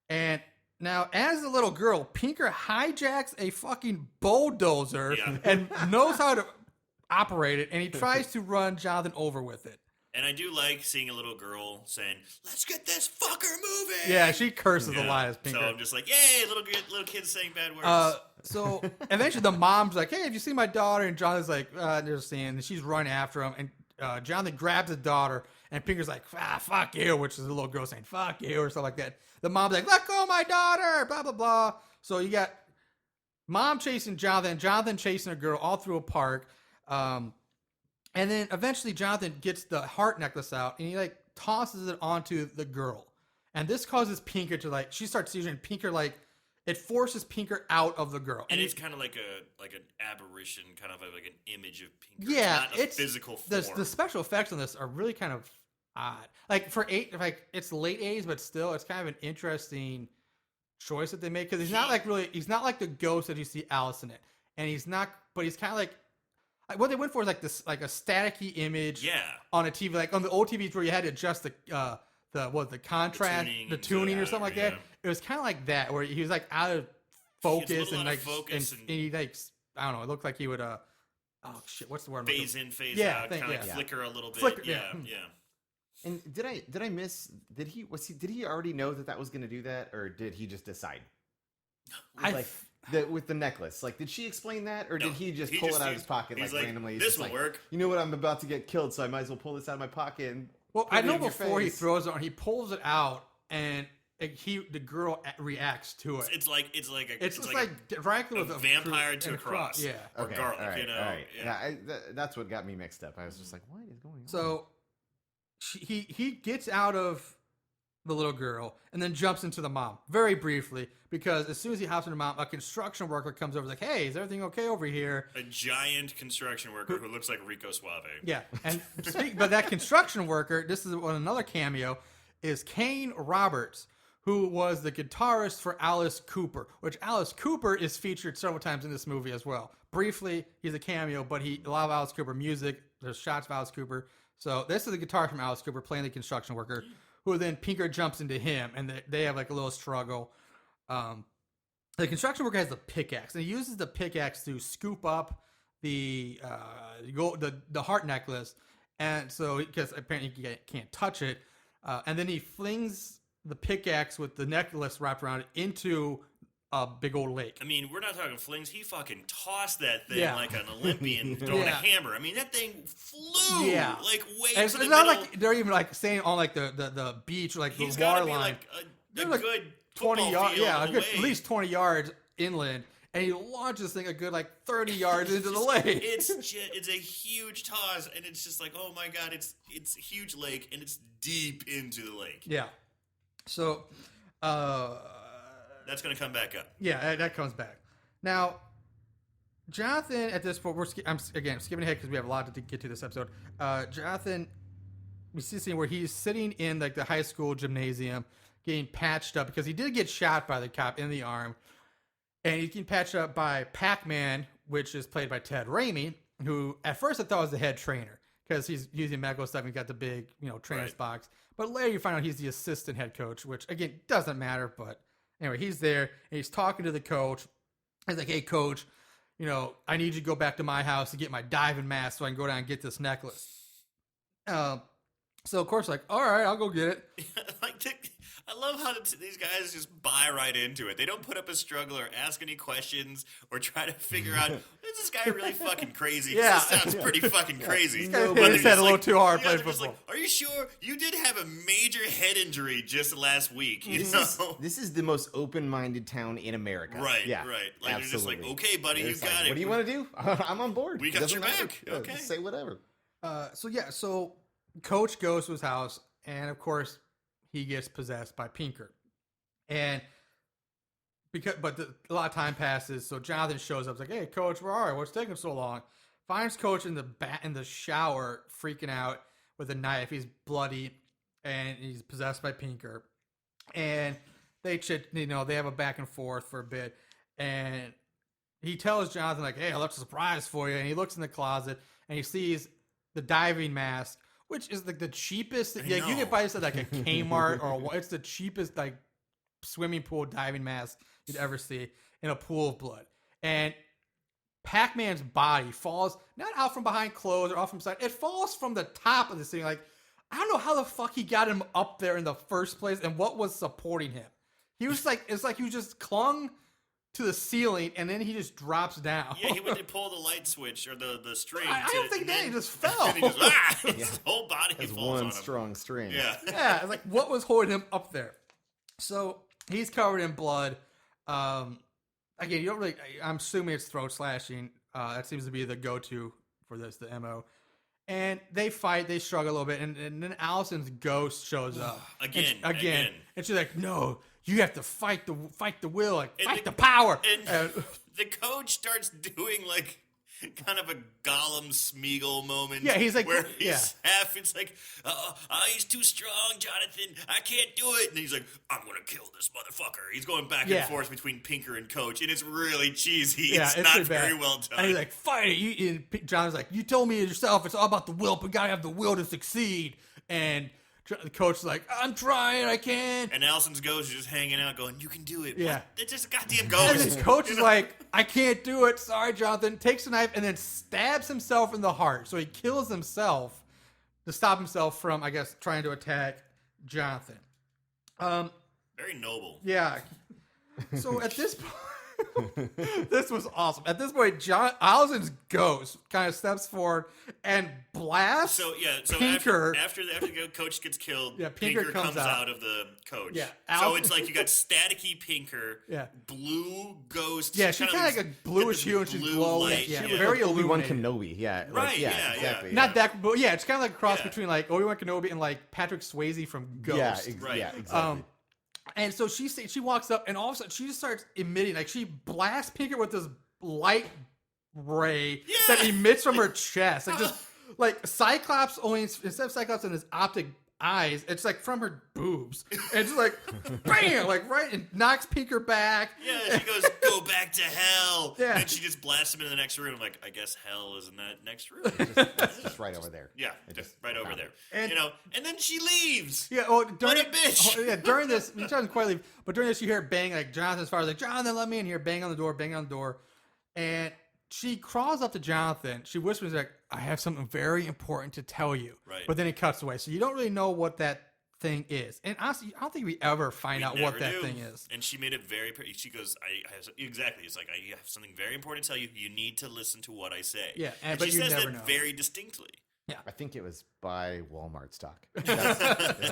And now, as the little girl, Pinker hijacks a fucking bulldozer and knows how to operate it. And he tries to run Jonathan over with it. And I do like seeing a little girl saying, "Let's get this fucker moving." Yeah, she curses a lot as Pinker. So I'm just like, "Yay, little kids saying bad words." So eventually the mom's like, hey, have you seen my daughter? And Jonathan's like, they're seeing, and she's running after him. And Jonathan grabs the daughter, and Pinker's like, fuck you, which is the little girl saying, fuck you, or something like that. The mom's like, let go of my daughter, blah, blah, blah. So you got mom chasing Jonathan, Jonathan chasing a girl all through a park. And then eventually Jonathan gets the heart necklace out, and he like tosses it onto the girl. And this causes Pinker to she starts seizing, and Pinker it forces Pinker out of the girl. And it's kind of like an apparition, kind of like an image of Pinker. Yeah, it's not a physical form. The special effects on this are really kind of odd. It's late 80s, but still, it's kind of an interesting choice that they make, because he's not like the ghost that you see Alice in it, and he's kind of like what they went for is like this, like a staticky image on a TV, like on the old TVs where you had to adjust the contrast, the tuning or something like that. It was kind of like that, where he was like out of focus and like, and he like, I don't know, it looked like he would, oh shit, what's the word? Phase in, phase out, kind of like flicker a little bit. Yeah. And did I miss? Did he already know that was going to do that, or did he just decide? With the necklace, did she explain that, or did he just pull it out of his pocket randomly? This will work. You know what? I'm about to get killed, so I might as well pull this out of my pocket. And I know before he throws it on, he pulls it out, and the girl reacts to it. It's like Dracula with a vampire to a cross. Yeah. Or garlic. All right, you know. All right. Yeah. That's what got me mixed up. I was just like, what is going on? So he gets out of the little girl and then jumps into the mom very briefly, because as soon as he hops into the mom, a construction worker comes over, like, hey, is everything okay over here? A giant construction worker who looks like Rico Suave. Yeah. And but that construction worker, this is another cameo, is Kane Roberts, who was the guitarist for Alice Cooper, which Alice Cooper is featured several times in this movie as well. Briefly, he's a cameo, but a lot of Alice Cooper music, there's shots of Alice Cooper. So this is the guitar from Alice Cooper playing the construction worker, who then Pinker jumps into him, and they have like a little struggle. The construction worker has the pickaxe, and he uses the pickaxe to scoop up the heart necklace, and so because apparently he can't touch it, and then he flings the pickaxe with the necklace wrapped around it into a big old lake. I mean, we're not talking flings. He fucking tossed that thing like an Olympian throwing a hammer. I mean, that thing flew like way and to the it's not middle. like they're even like staying on like the beach or like He's the water gotta be line. like a good 20 yards, away. at least 20 yards inland, and he launches this thing a good like 30 yards into the lake. It's a huge toss, and it's just like, oh my god, it's a huge lake, and it's deep into the lake. Yeah. So, that's gonna come back up. Yeah, that comes back. Now, Jonathan, at this point, I'm skipping ahead because we have a lot to get to this episode. Jonathan, we see a scene where he's sitting in like the high school gymnasium, getting patched up because he did get shot by the cop in the arm, and he's getting patched up by Pac-Man, which is played by Ted Raimi, who at first I thought was the head trainer because he's using medical stuff and he's got the big, trainer's box. But later you find out he's the assistant head coach, which again doesn't matter. But anyway, he's there and he's talking to the coach. He's like, "Hey, coach, I need you to go back to my house to get my diving mask so I can go down and get this necklace." So of course, like, all right, I'll go get it. I love how these guys just buy right into it. They don't put up a struggle or ask any questions or try to figure out, is this guy really fucking crazy? Yeah. This sounds pretty fucking crazy. This guy his head a little too hard playing football. Like, are you sure? You did have a major head injury just last week. This is the most open-minded town in America. Right, yeah, right. Like, absolutely. they're just like, okay, buddy, you got it. What do you want to do? I'm on board. We got your back. Yeah, Okay. just say whatever. So Coach goes to his house, and of course, he gets possessed by Pinker. And a lot of time passes, so Jonathan shows up. He's like, "Hey, Coach, where are you? What's taking so long?" Finds Coach in the shower, freaking out with a knife. He's bloody, and he's possessed by Pinker. And they have a back and forth for a bit, and he tells Jonathan like, "Hey, I left a surprise for you." And he looks in the closet, and he sees the diving mask, which is like the cheapest. Yeah, you can buy this at like a Kmart it's the cheapest like swimming pool diving mask you'd ever see in a pool of blood. And Pac-Man's body falls not out from behind clothes or off from side. It falls from the top of the thing. Like, I don't know how the fuck he got him up there in the first place and what was supporting him. He was like, it's like he was just clung to the ceiling and then he just drops down. Yeah, he went to pull the light switch or the string. I don't think that he just fell. And he just, his whole body As falls on one him. strong string. Yeah. Yeah, it's like what was holding him up there? So he's covered in blood. Again, you don't really. I'm assuming it's throat slashing. That seems to be the go-to for this, the MO. And they fight. They struggle a little bit, and then Allison's ghost shows up Again. and she's like, "No, you have to fight the will, like fight the power." And the coach starts doing like kind of a Gollum Smeagol moment. Yeah, he's like, where he's half. It's like, he's too strong, Jonathan. I can't do it. And he's like, I'm gonna kill this motherfucker. He's going back and forth between Pinker and Coach, and it's really cheesy. Yeah, it's it's not pretty bad. very well done. And he's like, fight it. John's like, you told me yourself. It's all about the will, but gotta have the will to succeed. And the coach's like, I'm trying, I can. And Allison's ghost is just hanging out, going, "You can do it." Yeah. What? It's just a goddamn And ghost. his coach is like, I can't do it. Sorry, Jonathan. Takes a knife and then stabs himself in the heart. So he kills himself to stop himself from, I guess, trying to attack Jonathan. Very noble. Yeah. So at this point, this was awesome. At this point, Allison's ghost kind of steps forward and blasts. So Pinker. after the coach gets killed, Yeah, Pinker comes out of the coach. Yeah, so Allison- it's like you got staticky Pinker, Yeah. blue ghost. Yeah, she's kind of like a bluish hue and she's glowing. light, Yeah, yeah. very Obi-Wan illuminated. Kenobi. Yeah. Right, yeah, Exactly. Not that, but yeah, it's kind of like a cross Yeah. between like Obi-Wan Kenobi and like Patrick Swayze from Ghost. Yeah. Right. Yeah. Exactly. And so she walks up, and all of a sudden she just starts emitting, like she blasts Pinker with this light ray that emits from her chest, like just like Cyclops. Only instead of Cyclops in his optic eyes, it's like from her boobs, and it's like bam, like right, and knocks Pinker back. Yeah, she goes, "Go back to hell." Yeah. And she just blasts him into the next room. I'm like, I guess hell is in that next room. It's just right over there. Yeah, It just just right over found there. And- And then she leaves. Yeah, well, during What a bitch. during this, she doesn't quite leave, but during this, you hear bang, like Jonathan's father's like, Jonathan, let me in here, bang on the door, and she crawls up to Jonathan. She whispers like, I have something very important to tell you. Right. But then it cuts away, so you don't really know what that thing is. And honestly, I don't think we ever find out what Never that do. thing is. And she made it very pretty. She goes, I have exactly. It's like, I have something very important to tell you. You need to listen to what I say. Yeah, and but she you says never that know. very distinctly. I think it was by Walmart stock. That's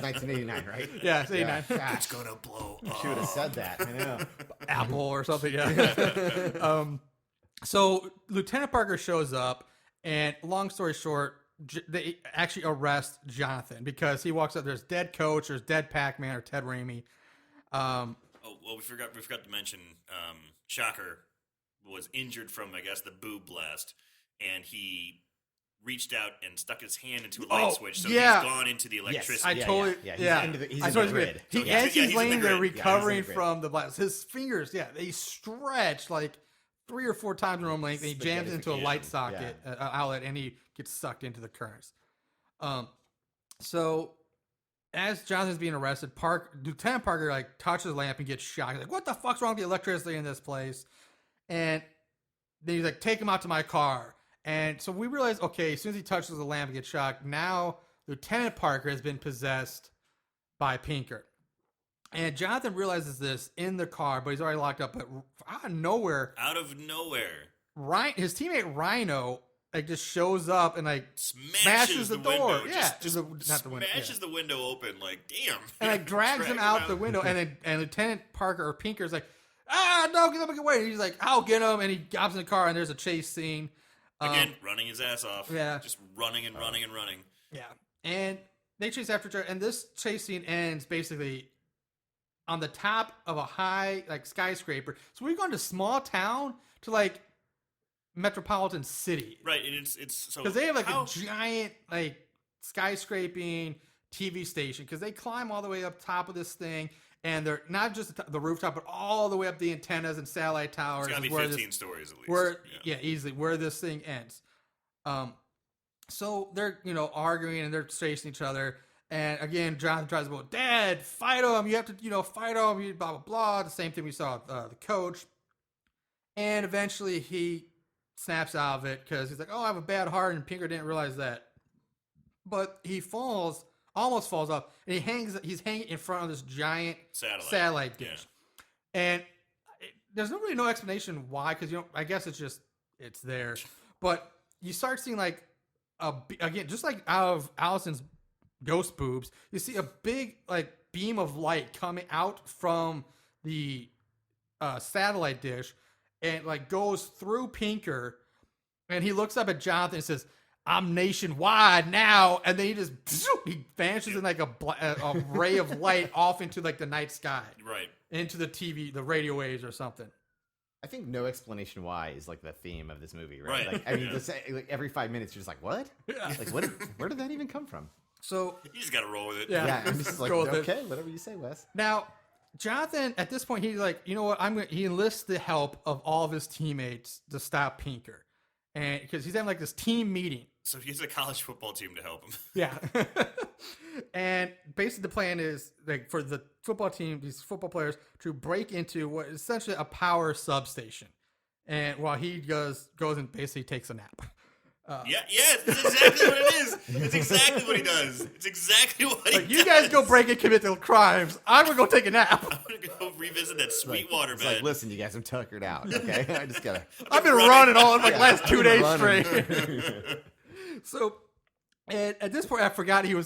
1989, right? Yeah, it's 89. Gosh, It's gonna blow she would have said that. I know. Apple or something. Yeah. So Lieutenant Parker shows up, and long story short, they actually arrest Jonathan because he walks up. There's dead Coach, there's dead Pac-Man or Ted Raimi. Oh well, we forgot to mention. Shocker was injured from, I guess, the boob blast, and he reached out and stuck his hand into a light switch, so yeah. he's gone into the electricity. I totally, yeah. He's in the I totally grid. agree. So He, yeah. as Yeah, he's he's in laying the there grid. Yeah, recovering he's in the from the blast, his fingers, they stretch like 3 or 4 times normal length, and he jams into a light socket outlet, and he gets sucked into the currents. So as Jonathan's being arrested, Lieutenant Parker like touches the lamp and gets shocked. He's like, what the fuck's wrong with the electricity in this place? And then he's like, take him out to my car. And so we realize, okay, as soon as he touches the lamp and gets shocked, now Lieutenant Parker has been possessed by Pinker. And Jonathan realizes this in the car, but he's already locked up. But out of nowhere, his teammate Rhino like just shows up and like smashes the window. door. Just Not the window. smashes the window open. Like, damn. And like drags him out the window. And Lieutenant Parker or Pinker's like, no, get him away. And he's like, I'll get him. And he hops in the car and there's a chase scene. Again, running his ass off. Yeah. Just running and running and running. Yeah. And they chase after each other, and this chase scene ends basically on the top of a high like skyscraper. So we've gone to small town to like metropolitan city, Right, and it's so because they have like a giant like skyscraping TV station, because they climb all the way up top of this thing, and they're not just the rooftop, but all the way up the antennas and satellite towers. It's gotta be 15 stories at least. Where easily where this thing ends. So they're arguing and they're chasing each other. And again, Jonathan tries to go, Dad, fight him. You have to, fight him. Blah, blah, blah. The same thing we saw with the coach. And eventually he snaps out of it because he's like, oh, I have a bad heart. And Pinker didn't realize that. But he almost falls off. And he's hanging in front of this giant satellite dish. Yeah. And there's really no explanation why, because, I guess it's there. But you start seeing like, again, just like out of Allison's ghost boobs, you see a big like beam of light coming out from the satellite dish and like goes through Pinker, and he looks up at Jonathan and says, I'm nationwide now, and then he vanishes in like a ray of light off into like the night sky, right, into the radio waves or something. I think no explanation why is like the theme of this movie, right? Like, I mean, like every 5 minutes you're just like, what? Yeah. Like, where did that even come from? So you just got to roll with it. Yeah, I'm just like, okay, whatever you say, Wes. Now, Jonathan, at this point, he's like, you know what? He enlists the help of all of his teammates to stop Pinker, and because he's having like this team meeting. So he has a college football team to help him. Yeah, and basically the plan is like for the football team, these football players, to break into what is essentially a power substation, and while he goes and basically takes a nap. That's exactly what it is. It's exactly what he does. It's exactly what he does. You guys go break and commit the crimes. I'm going to go take a nap. I'm going to go revisit that Sweetwater bed. Like, listen, you guys, I'm tuckered out, okay? I just got to... I've been running all of like last 2 days straight. So, and at this point, I forgot you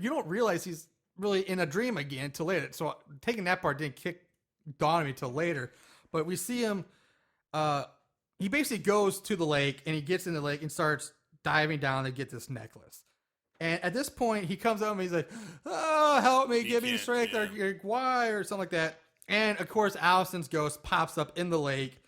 don't realize he's really in a dream again until later. So taking that part didn't dawn on me till later. But we see him... he basically goes to the lake, and he gets in the lake and starts diving down to get this necklace. And at this point, he comes up and he's like, oh, help me, give me strength, or why, or something like that. And, of course, Allison's ghost pops up in the lake.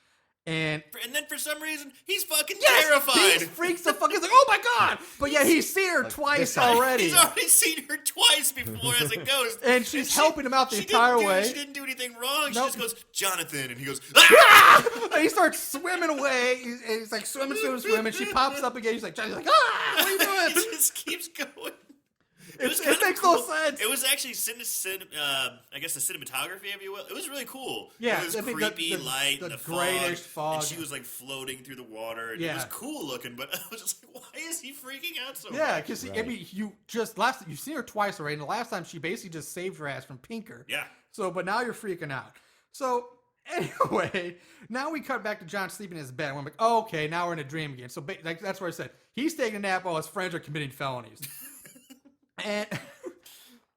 And then for some reason, he's fucking terrified. He freaks the fuck. He's like, oh my God. But yeah, he's seen her twice already. He's already seen her twice before as a ghost. And she's helping him out the entire way. She didn't do anything wrong. She just goes, Jonathan. And he goes, ah! And he starts swimming away. He's like, swimming. And she pops up again. He's like, ah, what are you doing? It just keeps going. It makes no sense. It was actually, I guess, the cinematography, if you will. It was really cool. Yeah, it was creepy light, the grayish fog, and she was like floating through the water. And it was cool looking, but I was just like, why is he freaking out so much? Yeah, because you've seen her twice already, and the last time she basically just saved her ass from Pinker. Yeah. So, but now you're freaking out. So anyway, now we cut back to John sleeping in his bed. And I'm like, oh, okay, now we're in a dream again. So that's where I said he's taking a nap while his friends are committing felonies. And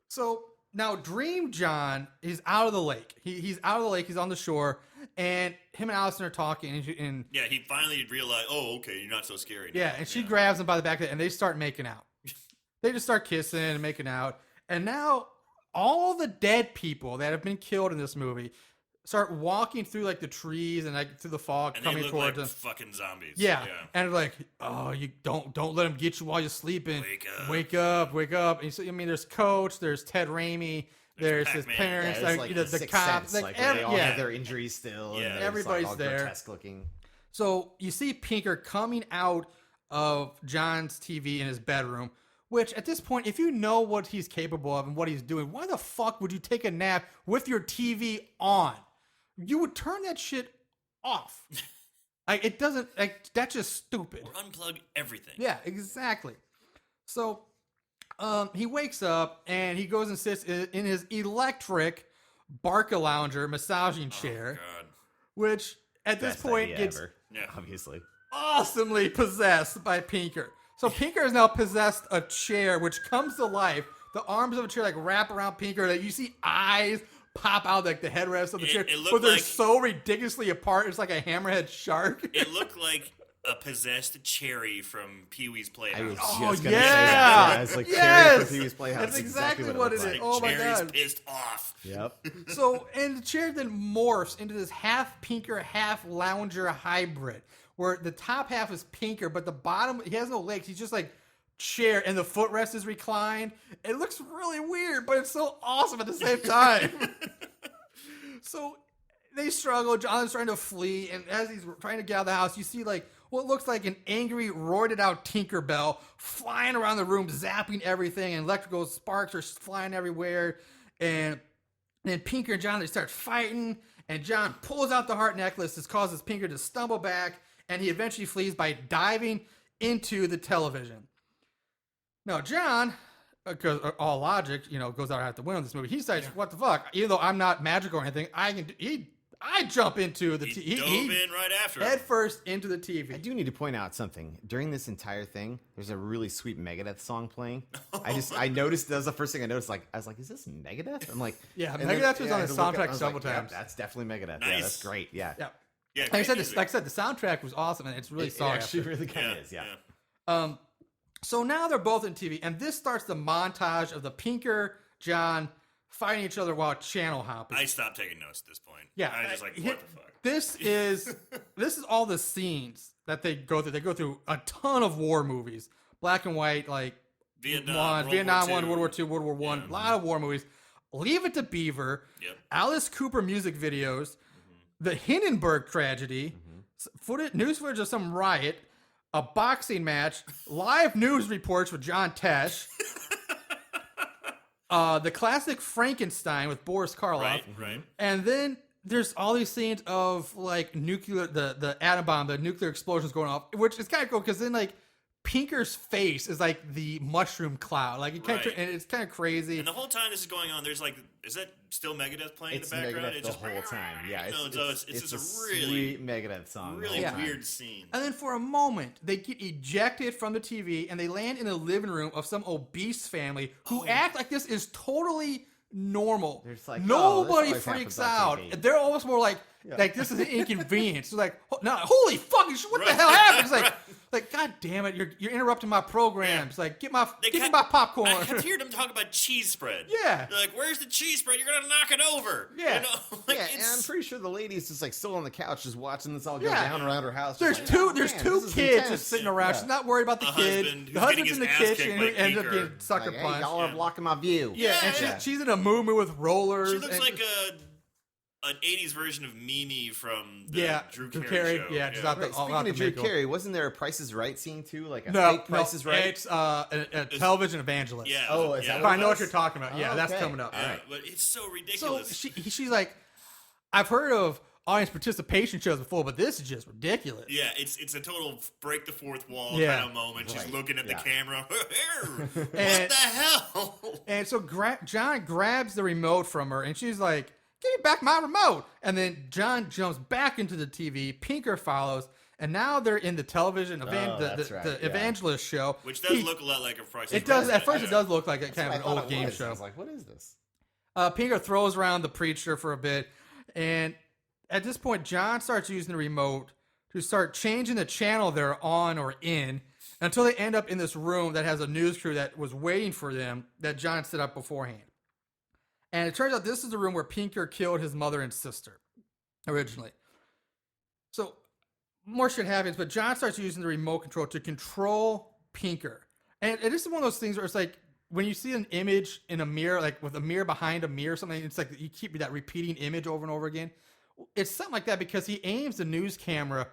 so now Dream John is out of the lake. He's out of the lake. He's on the shore. And him and Allison are talking. And he finally realized, oh, okay, you're not so scary now. Yeah, and she grabs him by the back of it, and they start making out. They just start kissing and making out. And now all the dead people that have been killed in this movie start walking through like the trees and like through the fog, and coming they look towards like them. Fucking zombies. Yeah. And they're like, oh, you don't let them get you while you're sleeping. Wake up. And so, I mean, there's Coach, there's Ted Raimi, there's his parents, the cops, they all have their injuries still. Yeah, everybody's all there. Grotesque looking. So you see Pinker coming out of John's TV in his bedroom. Which, at this point, if you know what he's capable of and what he's doing, why the fuck would you take a nap with your TV on? You would turn that shit off. It doesn't, that's just stupid. Or unplug everything. Yeah, exactly. So, he wakes up and he goes and sits in his electric Barca-Lounger massaging chair. Oh, God. Which, at this point, gets obviously awesomely possessed by Pinker. So Pinker has now possessed a chair, which comes to life. The arms of a chair wrap around Pinker. You see eyes pop out like the headrest of the chair, but they're so ridiculously apart. It's like a hammerhead shark. It looked like a possessed cherry from Pee-wee's I Playhouse. was Oh, just gonna say yeah. that. Yeah, it's like Cherry Yes! from Pee-wee's Playhouse. That's exactly what it looks is. like. Oh, my Cherry's God. pissed off. Yep. So, and the chair then morphs into this half pinker, half lounger hybrid, where the top half is pinker, but the bottom, he has no legs. He's just like chair, and the footrest is reclined. It looks really weird, but it's so awesome at the same time. So they struggle. John's trying to flee, and as he's trying to get out of the house, you see like what looks like an angry, roided out Tinkerbell flying around the room, zapping everything, and electrical sparks are flying everywhere. And then Pinker and John, they start fighting, and John pulls out the heart necklace. This causes Pinker to stumble back, and he eventually flees by diving into the television. Now, John, because all logic, goes out out the window in this movie. He decides, what the fuck? Even though I'm not magical or anything, I jump into the He dove in right after him. head first into the I TV. do need to point out something. During this entire thing, there's a really sweet Megadeth song playing. I noticed, that was the first thing I noticed. Like, I was like, is this Megadeth? I'm like, Yeah, and Megadeth was I on had the to look up, soundtrack I was several like, times. Yep, that's definitely Megadeth. Yeah, Nice. that's great. Yeah. Yeah. Yeah, Like I great said, music. like I said, the soundtrack was awesome, and it's really It solid. actually really kind of is. Yeah. So now they're both in TV, and this starts the montage of the Pinker, John fighting each other while channel hopping. I stopped taking notes at this point. Yeah, I was just like, hi- what the fuck? This is all the scenes that they go through. They go through a ton of war movies, black and white, like Vietnam, Vietnam War One, II. World War II, World War One. A lot of war movies. Leave It to Beaver. Yep. Alice Cooper music videos. The Hindenburg tragedy. News footage of some riot. A boxing match. Live news reports with John Tesh. The classic Frankenstein with Boris Karloff. Right. And then there's all these scenes of like nuclear, the atom bomb, the nuclear explosions going off, which is kind of cool because then like Pinker's face is like the mushroom cloud, like it kind of, Right. and it's kind of crazy. And the whole time this is going on, there's like, is that still Megadeth playing It's in the background? Megadeth the whole time. Yeah. It's just a a really, sweet Megadeth song. the really whole time. weird scene. And then for a moment, they get ejected from the TV and they land in the living room of some obese family who act like this is totally normal. They're just like, oh, nobody this always freaks happens on out. TV. They're almost more like this is an inconvenience. They're like, holy fuck, what the hell happened? It's like, God damn it, you're interrupting my programs. Like, give me my popcorn. I kept hearing them talk about cheese spread. Yeah. They're like, where's the cheese spread? You're gonna knock it over. Yeah. Like, Yeah, and I'm pretty sure the lady's just like still on the couch, just watching this all go Yeah. down around her house. There's just like, two "Oh, there's man, two this is kids intense." just sitting around. Yeah. She's not worried about the A kid. husband The who's husband's getting in the his ass kitchen kicked who by ends up Pinker. getting sucker Like, hey, punched. y'all are blocking my view. Yeah, and Yeah. she's in a movement with rollers. She looks and- like an 80s version of Mimi from the Drew Drew Carey show. Yeah, just out the Right, all speaking out of the Drew makeover. Carey, wasn't there a Price is Right scene too? Like a No, fake Price is Right? It's a television evangelist. Yeah. Oh, is yeah. that But I know it what was. you're talking about. Yeah, that's Okay. coming up. All Yeah, right. but it's so So ridiculous. she's like, I've heard of audience participation shows before, but this is just ridiculous. Yeah, it's a total break the fourth wall Yeah. kind of moment. She's Right, looking at yeah. the camera. What And- the hell? And so John grabs the remote from her, and she's like, "Give me back my remote!" And then John jumps back into the TV. Pinker follows, and now they're in the television that's right, the yeah. evangelist show. Which does look a lot like a Price is It does. Right, At first, yeah. it does look like a That's kind what of I an thought old it game was. I show. was like, what is this? Pinker throws around the preacher for a bit, and at this point, John starts using the remote to start changing the channel they're on or in until they end up in this room that has a news crew that was waiting for them that John set up beforehand. And it turns out this is the room where Pinker killed his mother and sister originally. So more shit happens, but John starts using the remote control to control Pinker. And this is one of those things where it's like, when you see an image in a mirror, like with a mirror behind a mirror or something, it's like you keep that repeating image over and over again. It's something like that because he aims the news camera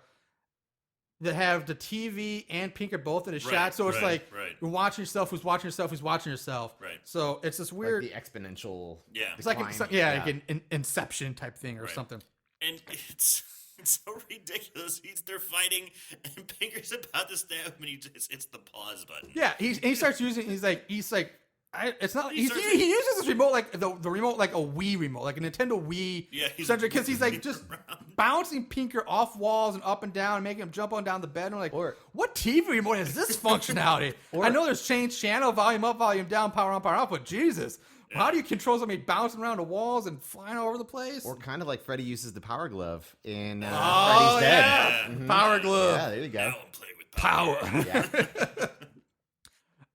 that have the TV and Pinker both in a shot. So it's like you're watching yourself, who's watching yourself, who's watching yourself. Right. So it's this weird, Like the exponential. Yeah. it's like, decline. like an Inception type thing or Right. something. And it's so ridiculous. They're fighting, and Pinker's about to stab him, and he just hits the pause button. Yeah, he starts using. He's like, it's not. He He starts- uses this remote like the remote like a Wii remote, like a Nintendo Wii. Yeah, he's because he's like just around. bouncing Pinker off walls and up and down, and making him jump on and down the bed. And we're like, Or- what TV remote has this functionality? I know there's change channel, volume up, volume down, power on, power off, but Jesus, how do you control somebody bouncing around the walls and flying all over the place? Or kind of like Freddy uses the power glove in Oh, Freddy's Dead. Yeah. Power glove. Yeah, there you go. Now I'm playing with power.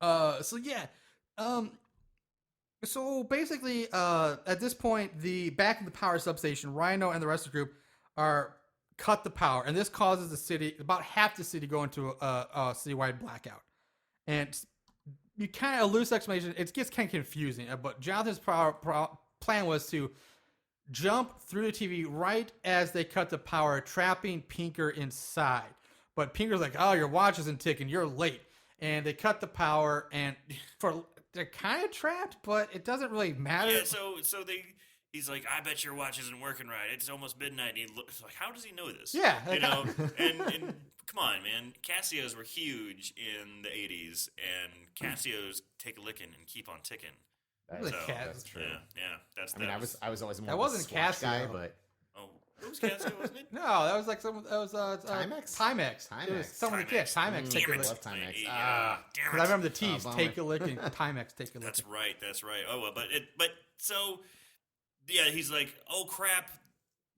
Yeah. So yeah. So basically, at this point, back in the power substation, Rhino and the rest of the group are cut the power, and this causes the city, about half the city, go into a citywide blackout. And you kind of loose explanation. It gets kind of confusing, but Jonathan's plan was to jump through the TV right as they cut the power, trapping Pinker inside. But Pinker's like, "Oh, your watch isn't ticking. You're late." And they cut the power, and they're kind of trapped, but it doesn't really matter. Yeah, so he's like, I bet your watch isn't working right. It's almost midnight. And he looks like, how does he know this? Yeah, you know. and come on, man. Casios were huge in the '80s, and Casios take a licking and keep on ticking. That's true. Yeah. I was always more That of a wasn't Swatch Casio. guy, but It was Casio, wasn't it? No, that was like Timex? Timex. It was someone that Timex. Timex. Take a Damn it. lick. love Timex. Damn Because it. I remember the T's. bummer. Take a lick and Timex. Take a lick. That's right. Oh well, but so yeah, he's like, oh crap,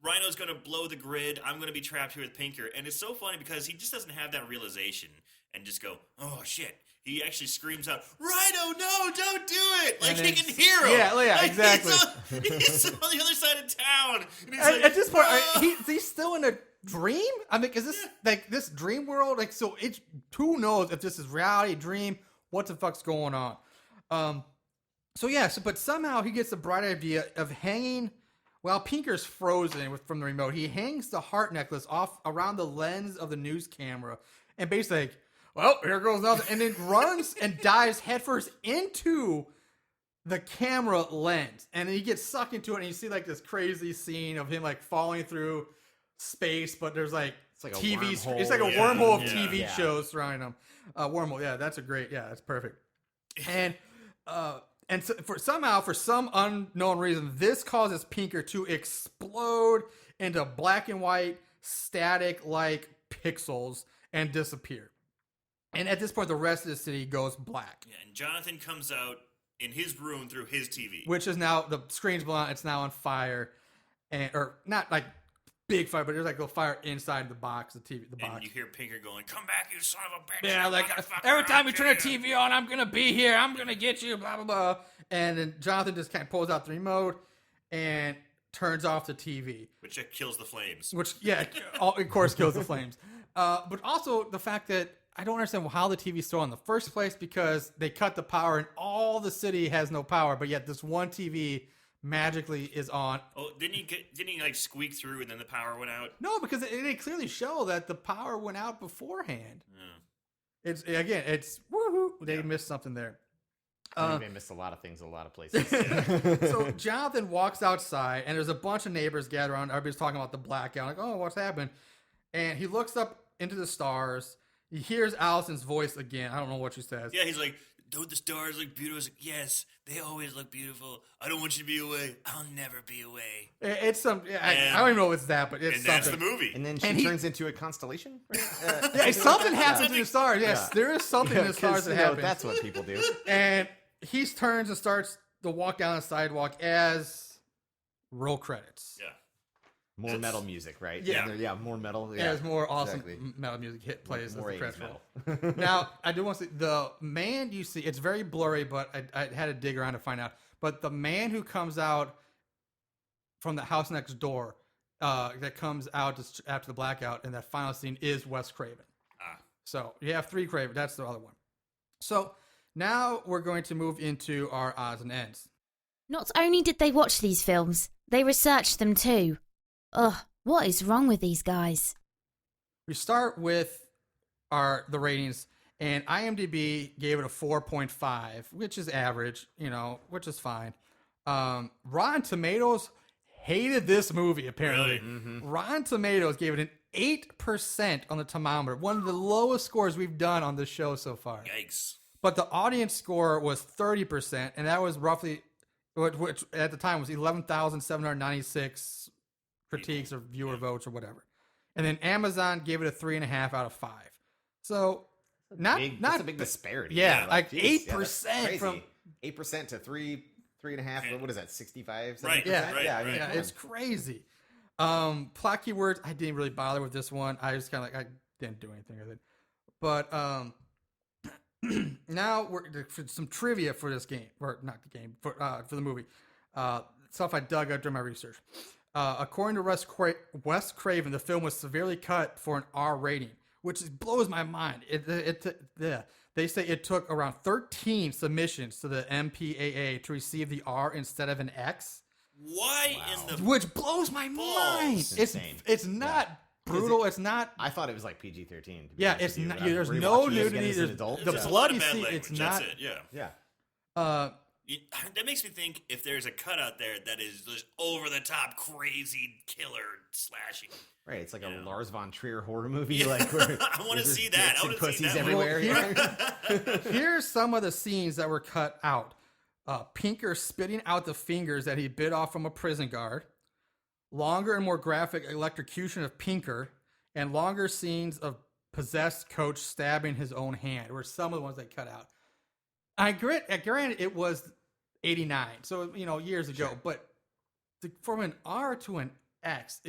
Rhino's gonna blow the grid. I'm gonna be trapped here with Pinker, and it's so funny because he just doesn't have that realization and just go, oh shit. He actually screams out, Rhino, no, don't do it! Like, And he then- can hear him! Yeah, Like, exactly. He's on the other side of town! And he's like, At this point, "No!" he's still in a dream. I mean, is this like this dream world? Like, so it's who knows if this is reality, dream? What the fuck's going on? But somehow he gets the bright idea of hanging. While Pinker's frozen from the remote, he hangs the heart necklace off around the lens of the news camera, and basically, like, well, here goes nothing, and then runs and dives headfirst into the camera lens, and he gets sucked into it, and you see like this crazy scene of him like falling through space, but there's like It's like a TV. wormhole. It's like a Yeah, wormhole of yeah. TV Yeah. shows surrounding him. Wormhole, yeah, that's perfect. And so for some unknown reason, this causes Pinker to explode into black and white static like pixels and disappear. And at this point, the rest of the city goes black. Yeah, and Jonathan comes out in his room through his TV. Which is now, the screen's blown, it's now on fire. Or not like big fire, but there's like a fire inside the box, the TV, the box. And you hear Pinker going, come back, you son of a bitch! Yeah, you like motherfucker, every time we I'll turn a kill you." TV on, I'm gonna be here. I'm gonna get you. Blah blah blah. And then Jonathan just kind of pulls out the remote and turns off the TV, Which kills the flames. which of course kills the flames. But also the fact that I don't understand how the TV's still on in the first place, because they cut the power and all the city has no power, but yet this one TV magically is on. Oh, didn't he like squeak through and then the power went out? No, because they clearly show that the power went out beforehand. Yeah. It's woohoo. They missed something there. They missed a lot of things in a lot of places. So Jonathan walks outside, and there's a bunch of neighbors gathered around. Everybody's talking about the blackout. Like, oh, what's happened? And he looks up into the stars. He hears Allison's voice again. I don't know what she says. Yeah, he's like, don't the stars look beautiful? I was like, yes, they always look beautiful. I don't want you to be away. I'll never be away. It's some. I don't even know what's that, but it's And something. that's the movie. And then she And he- turns into a constellation. Right? Yeah, something happens in the stars. Yes, Yeah. there is something in the 'Cause, stars that you know, happens. that's what people do. And he turns and starts to walk down the sidewalk as roll credits. Yeah. More metal music, right? Yeah. Yeah, more metal. Yeah, there's more awesome exactly. metal music hit plays. More as the 80s credits roll. metal. Now, I do want to say the man you see, it's very blurry, but I had to dig around to find out. But the man who comes out from the house next door, that comes out just after the blackout in that final scene, is Wes Craven. So you have 3 Craven. That's the other one. So now we're going to move into our odds and ends. Not only did they watch these films, they researched them too. Ugh, what is wrong with these guys? We start with the ratings, and IMDb gave it a 4.5, which is average, which is fine. Rotten Tomatoes hated this movie, apparently. Really? Rotten Tomatoes gave it an 8% on the thermometer, one of the lowest scores we've done on this show so far. Yikes. But the audience score was 30%, and that was roughly, which at the time was 11,796 critiques or viewer votes or whatever. And then Amazon gave it a 3.5 out of 5. So not That's a big disparity. Yeah, like geez, 8% from 8% to 3.5. What is that? 65. Right, 70%? right, Yeah, I mean, right. yeah, come it's crazy. Plot keywords, I didn't really bother with this one. I just kind of I didn't do anything with it. But now we're for some trivia for this game, or not the game, for the movie. Stuff I dug up during my research. According to Wes Craven, the film was severely cut for an R rating, which blows my mind. They say it took around 13 submissions to the MPAA to receive the R instead of an X. Why in the Which blows my mind. It's It's insane. it's not brutal. It's not. I thought it was like PG-13. Yeah, it's not. There's no nudity. There's adult. the There's a blood lot you of bad see. language, It's that's not. it, yeah. Yeah. That makes me think if there's a cut out there that is just over the top, crazy, killer slashing. Right, it's like Yeah. a Lars von Trier horror movie. Yeah. Like where I want to there's see that. dicks I and want to see pussies that. everywhere. Here's some of the scenes that were cut out. Pinker spitting out the fingers that he bit off from a prison guard. Longer and more graphic electrocution of Pinker, and longer scenes of possessed Coach stabbing his own hand were some of the ones they cut out. Granted, it was 89, so years ago. Sure. But from an R to an X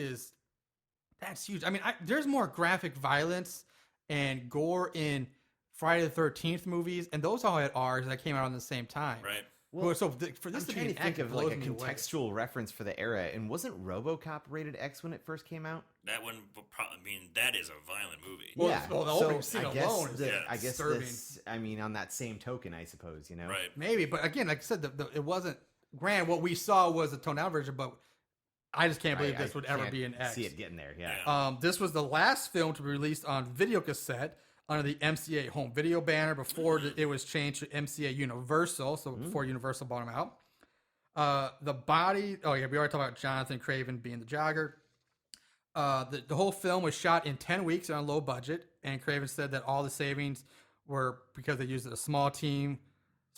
that's huge. I mean, there's more graphic violence and gore in Friday the 13th movies, and those all had R's that came out on the same time. Right. Well, so for this I'm to trying be to an think X of like a blows me away. contextual reference for the era, and wasn't RoboCop rated X when it first came out? That one, I mean, that is a violent movie. Well, yeah. well, the opening scene alone is I guess disturbing. I mean, on that same token, I suppose Right. Maybe, but again, like I said, it wasn't grand. What we saw was a toned down version, but I just can't believe this would ever be an X. See it getting there, yeah. Yeah. This was the last film to be released on video cassette under the MCA home video banner before it was changed to MCA Universal. So before Universal bought them out. The body. Oh yeah, we already talked about Jonathan Craven being the jogger. The whole film was shot in 10 weeks on a low budget, and Craven said that all the savings were because they used a small team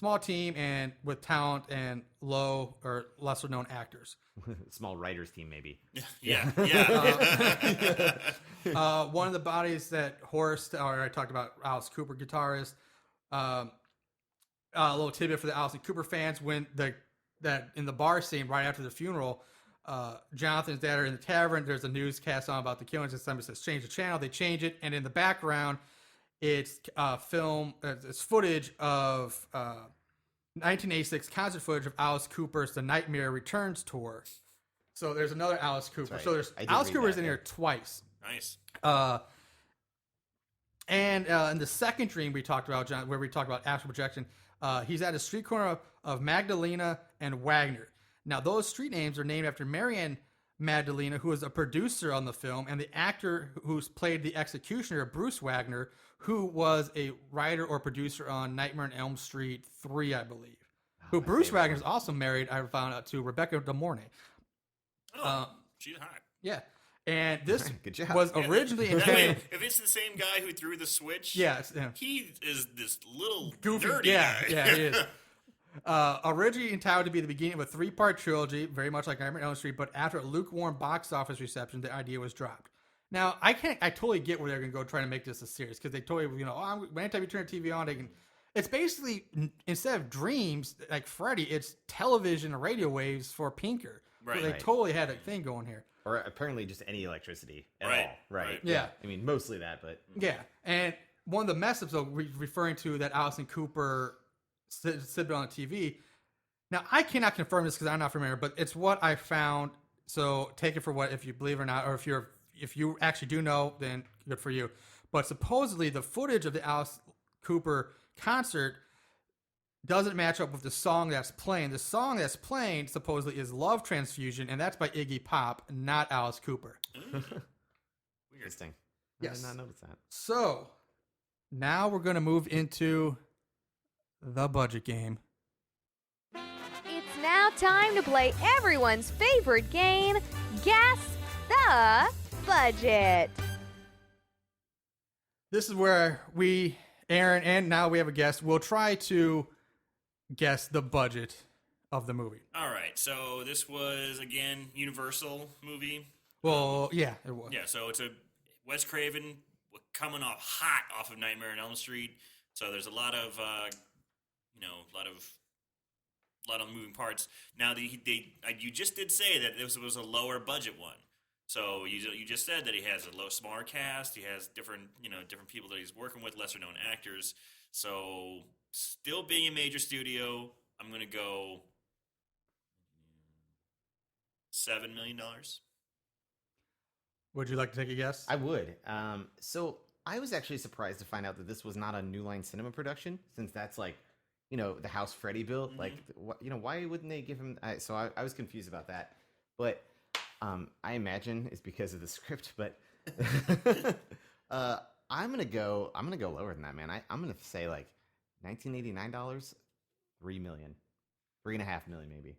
and with talent and low or lesser known actors. Small writers team, maybe. Yeah. One of the bodies that Horace, or I talked about Alice Cooper, guitarist. A little tidbit for the Alice Cooper fans: when that in the bar scene right after the funeral, Jonathan's dad are in the tavern. There's a newscast on about the killings, and somebody says change the channel. They change it, and in the background, it's it's footage of 1986 concert footage of Alice Cooper's The Nightmare Returns tour. So there's another Alice Cooper. right. So there's I did Alice read Cooper's that, in yeah. here twice. Nice. And in the second dream we talked about, John, where we talked about astral projection, he's at a street corner of Magdalena and Wagner. Now, those street names are named after Marianne Magdalena, who was a producer on the film, and the actor who's played the executioner, Bruce Wagner, who was a writer or producer on Nightmare on Elm Street 3, I believe. Who Bruce Wagner is also married, I found out, to Rebecca De Mornay. Oh, she's hot. Yeah. And this Good job. was originally That way, intended... if it's the same guy who threw the switch, Yeah, yeah. he is this little Goofy, nerdy yeah, guy. yeah, he is. Originally entitled to be the beginning of a 3-part trilogy, very much like Nightmare on Elm Street, but after a lukewarm box office reception, the idea was dropped. Now, I totally get where they're going to go try to make this a series, because they totally, anytime you turn the TV on, they can. It's basically, instead of dreams like Freddy, it's television and radio waves for Pinker. Right. So they Right. totally had a thing going here. Or apparently just any electricity at Right, all. Right. right. Yeah. I mean, mostly that, but Yeah, and one of the mess ups, referring to that Alison Cooper sit on the TV. Now, I cannot confirm this because I'm not familiar, but it's what I found. So take it for what, if you believe or not, or if you actually do know, then good for you. But supposedly the footage of the Alice Cooper concert doesn't match up with the song that's playing. The song that's playing supposedly is Love Transfusion, and that's by Iggy Pop, not Alice Cooper. interesting. Yes. I did not notice that. So now we're going to move into the budget game. It's now time to play everyone's favorite game, Guess the Budget. This is where we, Aaron, and now we have a guest, will try to guess the budget of the movie. All right, so this was again Universal movie. Well, yeah, it was. Yeah, so it's a Wes Craven coming off hot off of Nightmare on Elm Street. So there's a lot of moving parts. Now you just did say that this was a lower budget one. So you just said that he has a smaller cast. He has different people that he's working with, lesser known actors. So still being a major studio, I'm gonna go $7 million. Would you like to take a guess? I would. So I was actually surprised to find out that this was not a New Line Cinema production, since that's like, the house Freddy built. Like, why wouldn't they give him? So I was confused about that. But I imagine it's because of the script. But I'm gonna go lower than that, man. I'm gonna say like $1989, $3 million, $3.5 million, maybe.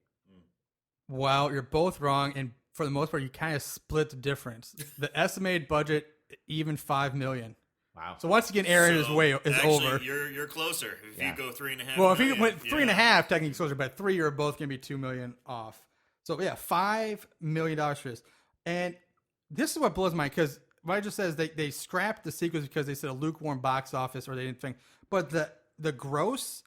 Well, you're both wrong, and for the most part, you kind of split the difference. The estimated budget, even $5 million. Wow. So once again, Aaron is actually, over. You're closer. If you go 3.5. Well, if you million, went 3.5, technically closer, but 3, you're both gonna be $2 million off. So yeah, $5 million for this. And this is what blows my mind, because what I just said is they scrapped the sequels because they said a lukewarm box office, or they didn't think. But the gross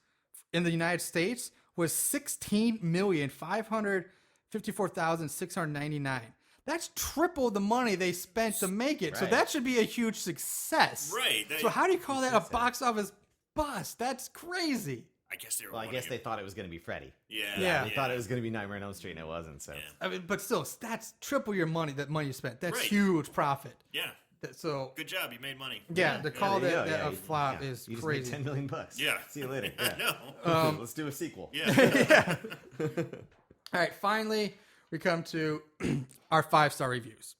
in the United States was $16,554,699. That's triple the money they spent to make it. So Right. that should be a huge success. Right. So how do you call that a box office bust? That's crazy. I guess they were. Well, I guess they thought it was going to be Freddy. Yeah. They thought it was going to be Nightmare on Elm Street, and it wasn't. So Yeah. I mean, but still, that's triple your money. That money you spent. That's Right. huge profit. Yeah. So Good job. You made money. yeah, the call There you that go. a flop is you crazy. Just made $10 million. Yeah. See you later. I Yeah. know. Let's do a sequel. Yeah. Yeah. All right, finally, we come to our 5-star reviews.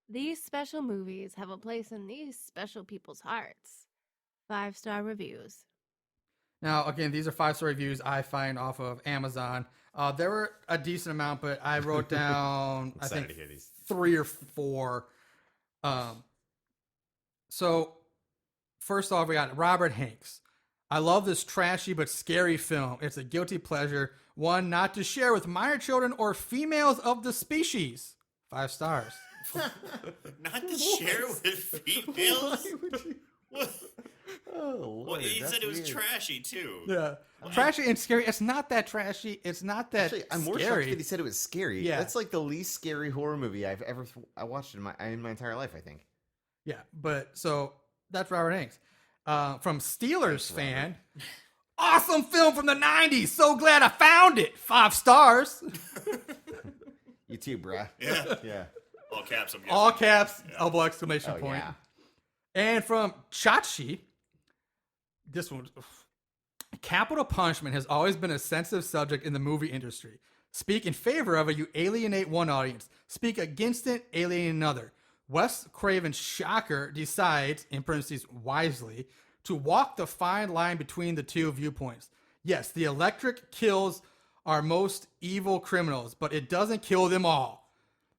These special movies have a place in these special people's hearts. 5-star reviews. Now, again, these are 5-star reviews I find off of Amazon. There were a decent amount, but I wrote down, I Excited think, to hear these. 3 or 4. So, first off, we got Robert Hanks. I love this trashy but scary film. It's a guilty pleasure, one not to share with minor children or females of the species. 5 stars. Not to share with females. What? Oh, Lord, Well, he that's said it was weird. trashy too. Yeah. Trashy and scary. It's not that trashy. It's not that Actually, I'm more shocked scary. that he said it was scary. Yeah. That's like the least scary horror movie I watched in my entire life, I think. Yeah, but so that's Robert Hanks. From Steelers fan. Awesome film from the 90s. So glad I found it. 5 stars. You too, bruh. Yeah. Yeah. All caps. I'm guessing. All caps, elbow exclamation Oh, point. yeah. And from Chachi, this one. Capital punishment has always been a sensitive subject in the movie industry. Speak in favor of it, you alienate one audience. Speak against it, alienate another. Wes Craven's Shocker decides, in parentheses wisely, to walk the fine line between the two viewpoints. Yes, the electric kills our most evil criminals, but it doesn't kill them all.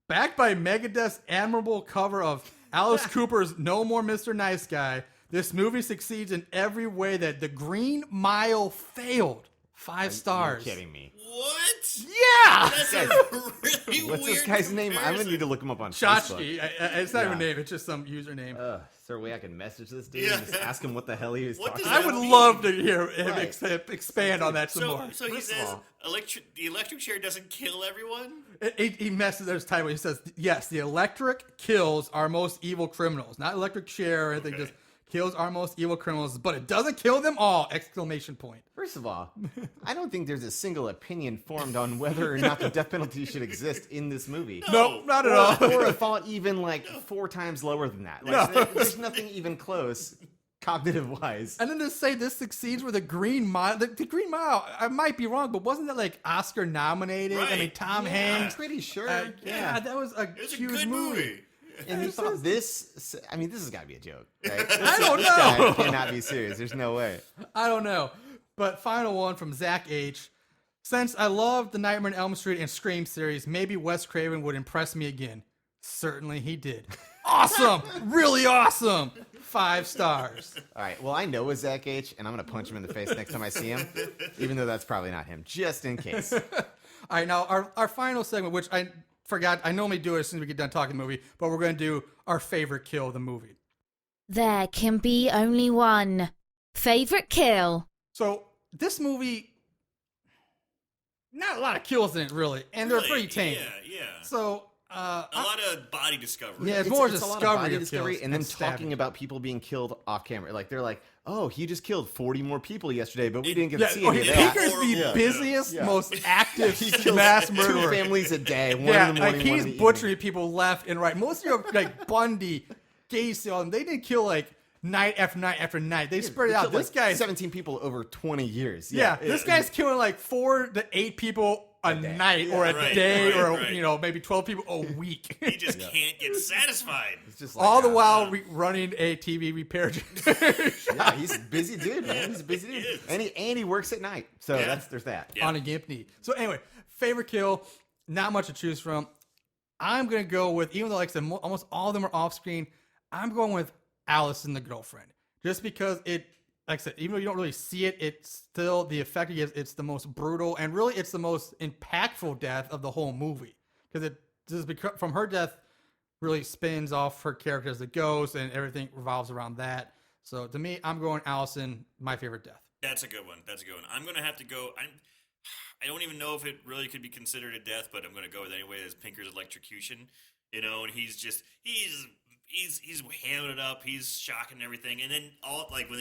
Backed by Megadeth's admirable cover of Alice Cooper's No More Mr. Nice Guy, this movie succeeds in every way that The Green Mile failed. 5 stars. You're kidding me. What? Yeah! That's a really What's weird this guy's name? I'm gonna comparison. need to look him up on Facebook. Chachi. It's not even a Yeah. name. It's just some username. Is there a way I can message this dude Yeah. and just ask him what the hell he was What talking does I about? would mean? love to hear him Right. expand on that some more. So he First of says all- the electric chair doesn't kill everyone? He messes there's title. He says, yes, the electric kills our most evil criminals. Not electric chair or anything, Okay. just kills our most evil criminals, but it doesn't kill them all! Exclamation point. First of all, I don't think there's a single opinion formed on whether or not the death penalty should exist in this movie. Nope, not at all. Or a thought even like 4 times lower than that. Like, there's nothing even close, cognitive-wise. And then to say this succeeds with a Green Mile. The Green Mile, I might be wrong, but wasn't that like Oscar nominated? I mean, Right. Tom I'm Hanks. pretty sure. Yeah, that was a It was a huge good movie. And you thought this? I mean, this has got to be a joke, right? I don't This guy know. cannot be serious. There's no way. I don't know. But final one from Zach H. Since I love the Nightmare on Elm Street and Scream series, maybe Wes Craven would impress me again. Certainly he did. Awesome! Really awesome! 5 stars. All right. Well, I know a Zach H, and I'm gonna punch him in the face next time I see him, even though that's probably not him, just in case. All right, now our final segment, which I forgot, I normally do it as soon as we get done talking movie, but we're going to do our favorite kill of the movie. There can be only one. Favorite kill. So this movie, not a lot of kills in it really, and they're Really? pretty tame. Yeah. So A lot of body discovery. Yeah, it's more a lot of discovery body of discovery, kills and then and talking stabbing. about people being killed off camera. Like they're like, "Oh, he just killed 40 more people yesterday, but we didn't get to see any of that." Pinker's the Yeah. busiest, Yeah. most active He kills mass 2 murderer. families a day. One Yeah, in the like morning, one in he's the butchering people left and right. Most of you, like Bundy, Gacy, they didn't kill like night after night after night. They spread it He out. killed, This like, guy's 17 people over 20 years. yeah, this guy's killing like 4 to 8 people a night or a Right, day right, or right. maybe 12 people a week. He just can't get satisfied. It's just like, All the while running a TV repair. yeah, he's a busy dude, man. He's a busy dude, is. and he works at night. So Yeah. there's that. Yeah. On a gimp knee. So anyway, favorite kill, not much to choose from. I'm gonna go with, even though like I said, almost all of them are off screen, I'm going with Allison, the girlfriend, just because it, like I said, even though you don't really see it, it's still the effect it gives. It's the most brutal, and really, it's the most impactful death of the whole movie, because it just from her death really spins off her character as a ghost, and everything revolves around that. So to me, I'm going Allison, my favorite death. That's a good one. That's a good one. I'm going to have to go. I don't even know if it really could be considered a death, but I'm going to go with it anyway. As Pinker's electrocution, and he's hamming it up. He's shocking everything, and then all like when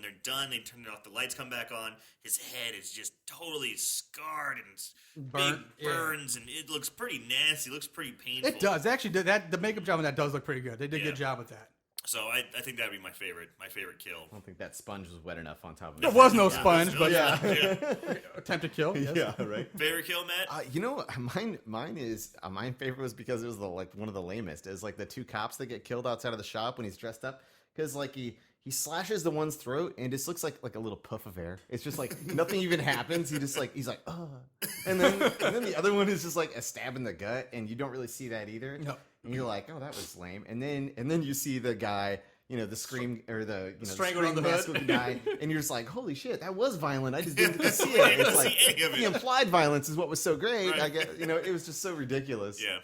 they're done, they turn it off. The lights come back on. His head is just totally scarred and Burnt, big burns, and it looks pretty nasty. It looks pretty painful. It does actually. The makeup job on that does look pretty good. They did a Yeah. good job with that. So I think that'd be my favorite kill. I don't think that sponge was wet enough on top of it. There was no sponge, but yeah. attempt to kill. Yes. Yeah, right. Favorite kill, Matt? Mine favorite was because it was one of the lamest. It was like the 2 cops that get killed outside of the shop when he's dressed up, because like he slashes the one's throat and it just looks like a little puff of air. It's just like nothing even happens. He's like oh, and then the other one is just like a stab in the gut, and you don't really see that either. No. And you're like, oh, that was lame. And then you see the guy, the scream or the Strangled on the mask hood. looking guy, and you're just like, holy shit, that was violent. I just didn't get to see it. It's like see any of it. the implied violence is what was so great. Right. I get, it was just so ridiculous. Yeah.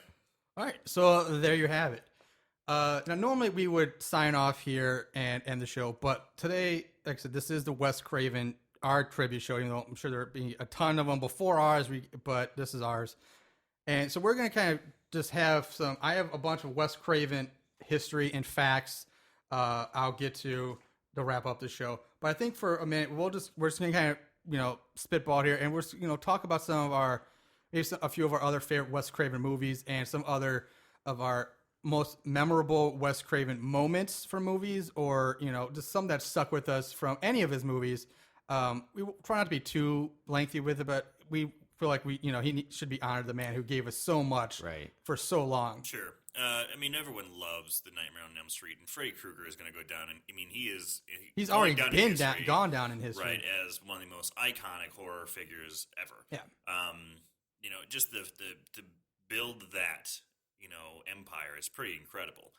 All right, so there you have it. Now, normally we would sign off here and end the show, but today, like I said, this is the Wes Craven, our tribute show, even though I'm sure there will be a ton of them before ours, but this is ours. And so we're going to kind of just have I have a bunch of Wes Craven history and facts I'll get to wrap up the show. But I think for a minute, we're just going to kind of, spitball here, and we're, talk about maybe a few of our other favorite Wes Craven movies and some other of our most memorable Wes Craven moments for movies, or, just some that stuck with us from any of his movies. We try not to be too lengthy with it, but we feel like he should be honored, the man who gave us so much for so long. Sure. Everyone loves The Nightmare on Elm Street, and Freddy Krueger is going to go down. And he's He's going already down in been history, gone down in history. right, as one of the most iconic horror figures ever. Yeah. Just to build that, empire is pretty incredible.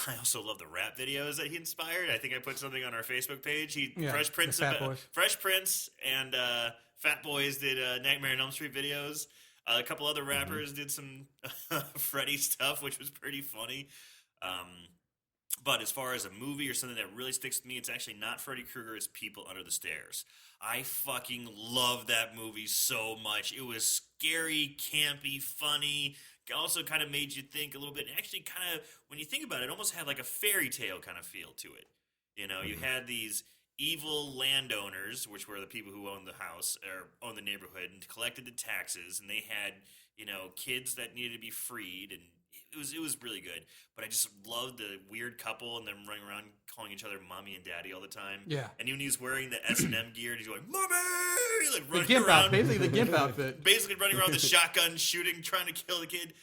I also love the rap videos that he inspired. I think I put something on our Facebook page. Fresh Prince, the Fat Boys. Fresh Prince, and Fat Boys did Nightmare on Elm Street videos. A couple other rappers did some Freddy stuff, which was pretty funny. But as far as a movie or something that really sticks to me, it's actually not Freddy Krueger, it's People Under the Stairs. I fucking love that movie so much. It was scary, campy, funny. Also kind of made you think a little bit. And actually kind of, when you think about it, almost had like a fairy tale kind of feel to it. You had these evil landowners, which were the people who owned the house or owned the neighborhood and collected the taxes, and they had, kids that needed to be freed, and it was really good. But I just loved the weird couple and them running around calling each other mommy and daddy all the time. Yeah. And even he's wearing the S&M gear and he's going, mommy! Like The running gimp around. outfit, basically the gimp outfit. Basically running around with a shotgun, shooting, trying to kill the kid.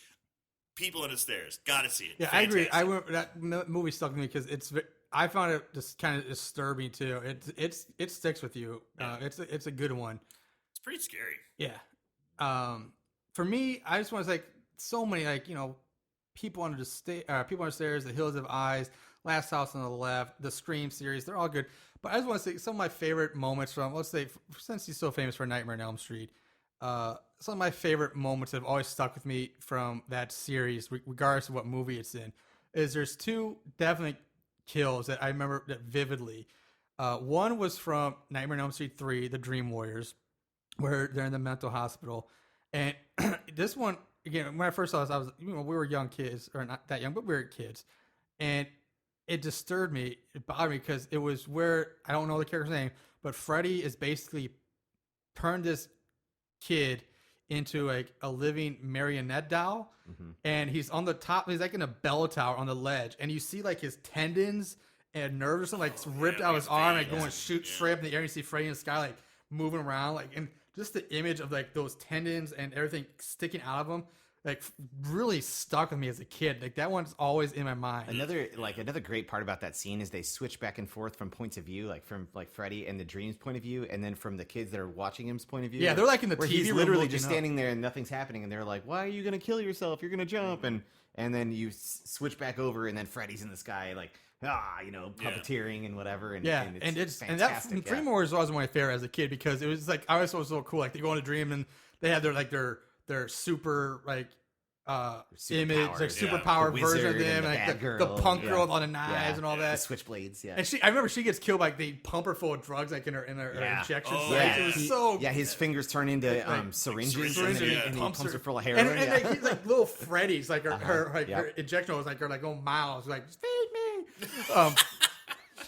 People Under the Stairs. Gotta see it. Yeah, Fantastic. I agree. That movie stuck with me because I found it just kind of disturbing too. It sticks with you. It's a good one. It's pretty scary. Yeah. For me, I just want to say so many People Under the Stairs, The Hills of Eyes, Last House on the Left, the Scream series. They're all good. But I just want to say some of my favorite moments from, let's say, since he's so famous for Nightmare on Elm Street, some of my favorite moments that have always stuck with me from that series, regardless of what movie it's in, is there's 2 definite kills that I remember that vividly. One was from Nightmare on Elm Street 3, The Dream Warriors, where they're in the mental hospital. And this one again, when I first saw this, I was we were young kids, or not that young, but we were kids, and it disturbed me. It bothered me because it was where I don't know the character's name, but Freddy is basically turned this kid into like a living marionette doll, and he's on the top. He's like in a bell tower on the ledge, and you see like his tendons and nerves or something like ripped out of his arm, and going shoot straight up in the air. And you see Freddy in the sky like moving around, like, and just the image of like those tendons and everything sticking out of him, like really stuck with me as a kid. Like that one's always in my mind. Another great part about that scene is they switch back and forth from points of view, like from like Freddy and the dream's point of view, and then from the kids that are watching him's point of view. Yeah, they're like in the where TV he's room literally looking just up. standing there and nothing's happening, and they're like, "Why are you gonna kill yourself? You're gonna jump!" And then you switch back over, and then Freddy's in the sky, like puppeteering and whatever. And, Yeah, and it's and that fantastic. Dream Warriors was always my favorite as a kid because it was like I always thought it was so cool. Like they go on a dream and they have their super like image, like powers, superpower The version of wizard them, and the like bad the girl, punk girl yeah. with all the knives and all the that. switchblades. Yeah, And I remember she gets killed like they pump her full of drugs like in her injection Oh, site. yeah. It was so his fingers turn into syringes, syringes, and then yeah. he pumps her full of and, heroin. and yeah. like, he's like little Freddy's, like her Yep. her injection was like her like little mouths, like feed me.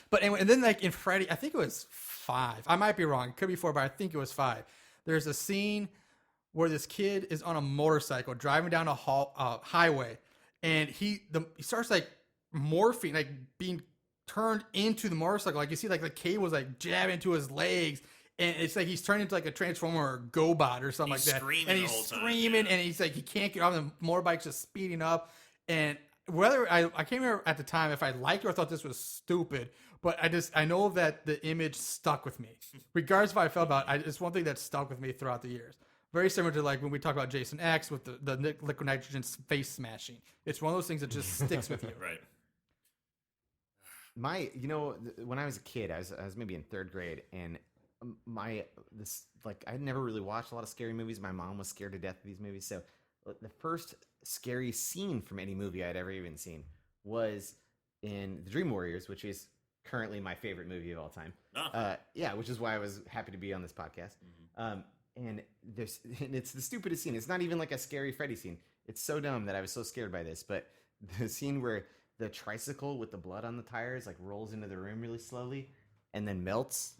But anyway, and then like in Freddy, I think it was 5. I might be wrong. It could be 4, but I think it was 5. There's a scene where this kid is on a motorcycle driving down a highway, and he starts like morphing, like being turned into the motorcycle. Like you see, like the cables like jab into his legs, and it's like he's turned into like a transformer or a GoBot or something He's like that. screaming And the he's whole time, screaming, yeah. and he's like he can't get off. The motorbike's just speeding up, and whether I can't remember at the time if I liked it or thought this was stupid, but I know that the image stuck with me. Regardless of how I felt about it, it's one thing that stuck with me throughout the years. Very similar to like when we talk about Jason X with the liquid nitrogen face smashing. It's one of those things that just sticks with you. Right. When I was a kid, I was maybe in 3rd grade, and I'd never really watched a lot of scary movies. My mom was scared to death of these movies, so the first scary scene from any movie I'd ever even seen was in The Dream Warriors, which is currently my favorite movie of all time. Oh. Which is why I was happy to be on this podcast. And it's the stupidest scene. It's not even like a scary Freddy scene. It's so dumb that I was so scared by this. But the scene where the tricycle with the blood on the tires like rolls into the room really slowly and then melts,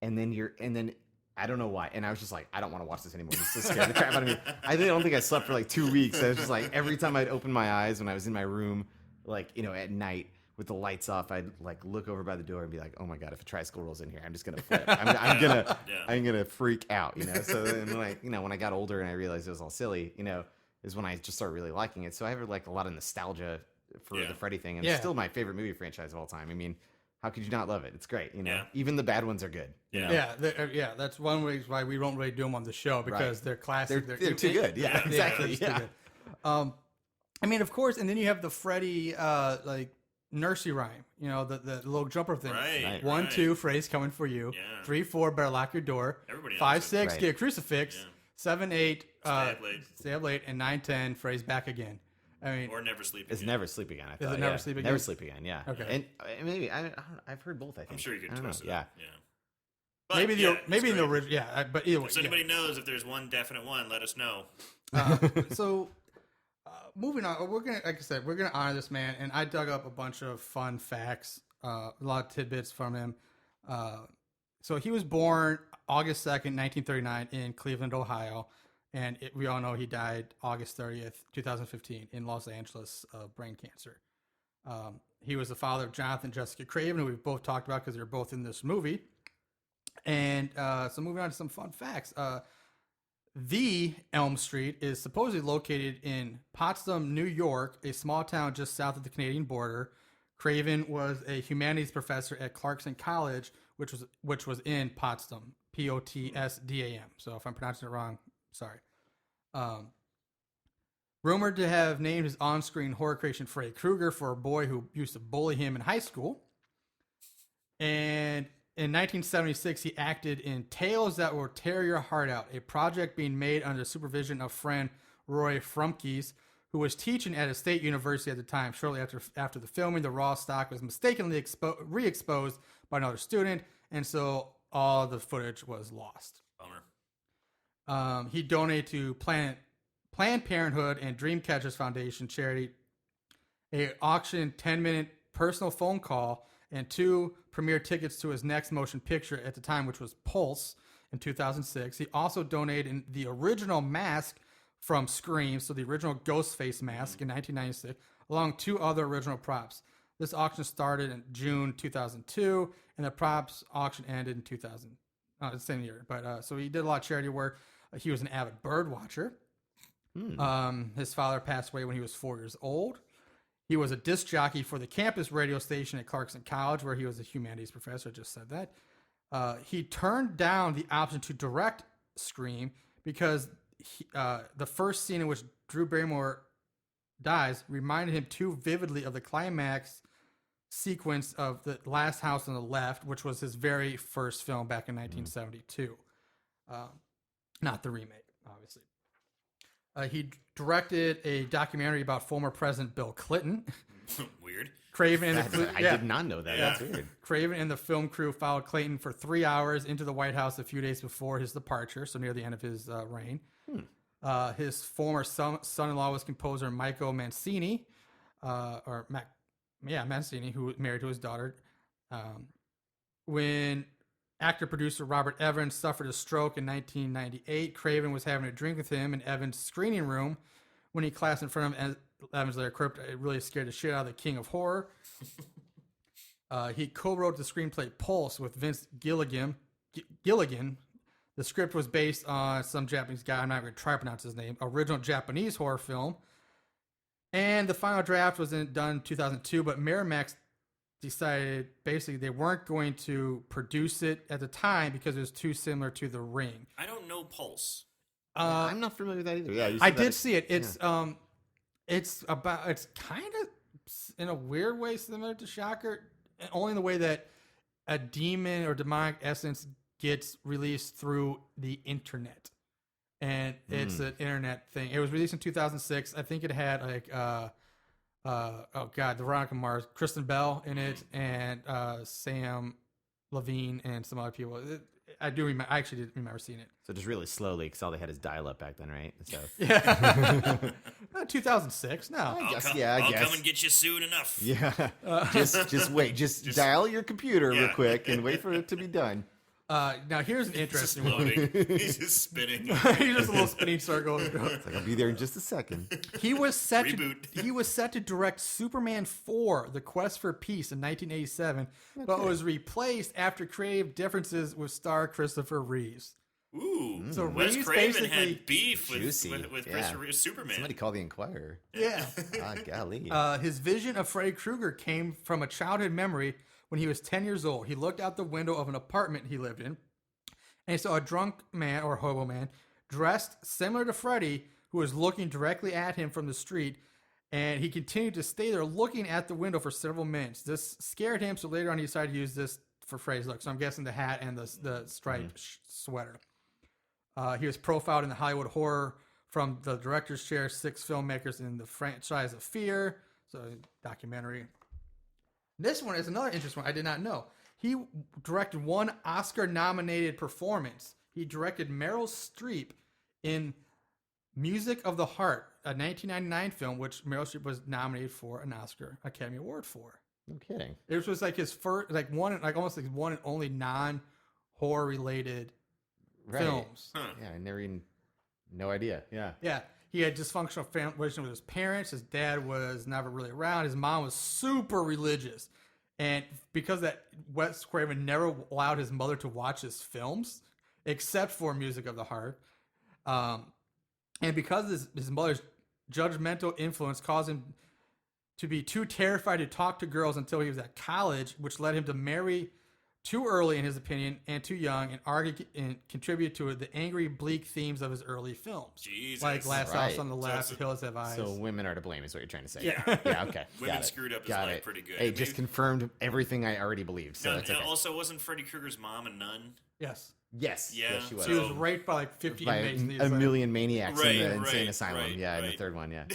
and then I don't know why. And I was just like, I don't want to watch this anymore. This so scared the crap out of me. I don't think I slept for like 2 weeks. I was just like, every time I'd open my eyes when I was in my room, like, at night with the lights off, I'd like look over by the door and be like, oh my God, if a tricycle rolls in here, I'm just going to flip. I'm going to freak out, So then when I got older and I realized it was all silly, is when I just started really liking it. So I have like a lot of nostalgia for the Freddy thing. And it's still my favorite movie franchise of all time. I mean, how could you not love it? It's great, Even the bad ones are good. That's one reason why we don't really do them on the show because they're classic. They're too good. Yeah, exactly. Too good. I mean, of course, and then you have the Freddy like nursery rhyme. The little jumper thing. Right. 1, 2, Freddy's coming for you. Yeah. 3, 4, better lock your door. Everybody 5, knows it. 6, Right. get a crucifix. Yeah. 7, 8, Stay up late. and 9, 10, Freddy's back again. I mean, Or never sleep It's again. Never Sleep Again. I thought. it Never Sleep Again? Never Sleep Again. Yeah. Okay. And maybe I've heard both. I think. I'm sure you I could don't know. twist it. Yeah. up. Yeah. But, maybe yeah, it's in the great. original. Yeah, but either way. If anybody knows if there's one definite one, let us know. So, moving on, we're gonna, like I said, we're gonna honor this man, and I dug up a bunch of fun facts, a lot of tidbits from him. So he was born August 2nd, 1939, in Cleveland, Ohio, and we all know he died August 30th, 2015, in Los Angeles of brain cancer. He was the father of Jonathan and Jessica Craven, who we've both talked about because they're both in this movie. And so moving on to some fun facts. The Elm Street is supposedly located in Potsdam, New York, a small town just south of the Canadian border. Craven was a humanities professor at Clarkson College, which was in Potsdam, Potsdam. So if I'm pronouncing it wrong, sorry. Rumored to have named his on-screen horror creation Freddy Krueger for a boy who used to bully him in high school. And in 1976, he acted in Tales That Will Tear Your Heart Out, a project being made under the supervision of friend Roy Frumkes, who was teaching at a state university at the time. Shortly after the filming, the raw stock was mistakenly re-exposed by another student, and so all the footage was lost. Bummer. He donated to Planet Planned Parenthood and Dreamcatchers Foundation charity auctioned 10-minute personal phone call and 2 premiere tickets to his next motion picture at the time, which was Pulse in 2006. He also donated the original mask from Scream, so the original Ghostface mask in 1996, along 2 other original props. This auction started in June 2002, and the props auction ended in the same year. But so he did a lot of charity work. He was an avid bird watcher. His father passed away when he was 4 years old. He was a disc jockey for the campus radio station at Clarkson College, where he was a humanities professor. I just said that. He turned down the option to direct Scream because the first scene in which Drew Barrymore dies reminded him too vividly of the climax sequence of The Last House on the Left, which was his very first film back in 1972. Not the remake, obviously. He directed a documentary about former President Bill Clinton. Weird. Craven and I did not know that. That's weird. Craven and the film crew followed Clinton for 3 hours into the White House a few days before his departure, so near the end of his reign. His former son-in-law was composer Michael Mancini, Mancini, who was married to his daughter. When actor-producer Robert Evans suffered a stroke in 1998, Craven was having a drink with him in Evans' screening room when he collapsed in front of Evans' later crypt. It really scared the shit out of the king of horror. He co-wrote the screenplay Pulse with Vince Gilligan. The script was based on some Japanese guy, I'm not going to try to pronounce his name, original Japanese horror film. And the final draft was done in 2002, but Miramax decided basically they weren't going to produce it at the time because it was too similar to The Ring. I don't know Pulse. I'm not familiar with that either. Yeah, I did see it. It's it's kind of in a weird way similar to Shocker, only in the way that a demon or demonic essence gets released through the internet, and it's an internet thing. It was released in 2006. I think it had like the Veronica Mars, Kristen Bell in it, and Sam Levine and some other people. I actually did remember seeing it. So just really slowly, because all they had is dial-up back then, right? So Yeah. 2006. No. I'll guess, come, yeah, I I'll guess. come and get you soon enough. yeah, just wait, just dial your computer real quick and wait for it to be done. Now here's an Just interesting one. loading. He's just spinning. He's just a little spinning circle. It's like I'll be there in just a second. He was set Reboot. to direct Superman 4: The Quest for Peace in 1987, but was replaced after creative differences with star Christopher Reeves. Ooh. So Wes Reeves Craven basically had beef Juicy. with Yeah. Christopher Reeve's Superman. Somebody call the Inquirer. Yeah. Golly. His vision of Freddy Krueger came from a childhood memory when he was 10 years old. He looked out the window of an apartment he lived in, and he saw a drunk man or hobo man dressed similar to Freddy who was looking directly at him from the street, and he continued to stay there looking at the window for several minutes. This scared him, so later on he decided to use this for Freddy's look. So I'm guessing the hat and the striped sweater. He was profiled in the Hollywood Horror from the Director's Chair, 6 filmmakers in the franchise of Fear, so documentary. This one is another interesting one I did not know. He directed one Oscar-nominated performance. He directed Meryl Streep in Music of the Heart, a 1999 film, which Meryl Streep was nominated for an Oscar Academy Award for. No kidding. It was like his first, almost one and only non-horror related films. Huh. Yeah, I never even. No idea. Yeah. Yeah. He had dysfunctional family relationship with his parents. His dad was never really around. His mom was super religious. And because that, Wes Craven never allowed his mother to watch his films, except for Music of the Heart. And because his mother's judgmental influence caused him to be too terrified to talk to girls until he was at college, which led him to marry too early, in his opinion, and too young, and argue and contribute to the angry, bleak themes of his early films. Jesus. Like Last Right. House on the Left, So- Hills Have Eyes. So women are to blame, is what you're trying to say. Yeah. Yeah. Okay. Women Got it. screwed up his Got life it. pretty good. Hey, Maybe- just confirmed everything I already believed. So No, that's okay. Also, wasn't Freddy Krueger's mom a nun? Yes. Yes. Yeah. Yes, she was. She was raped by like 50 By inmates in the a asylum. million maniacs in the Right, insane right, asylum. right, Yeah, in the right. third one. Yeah.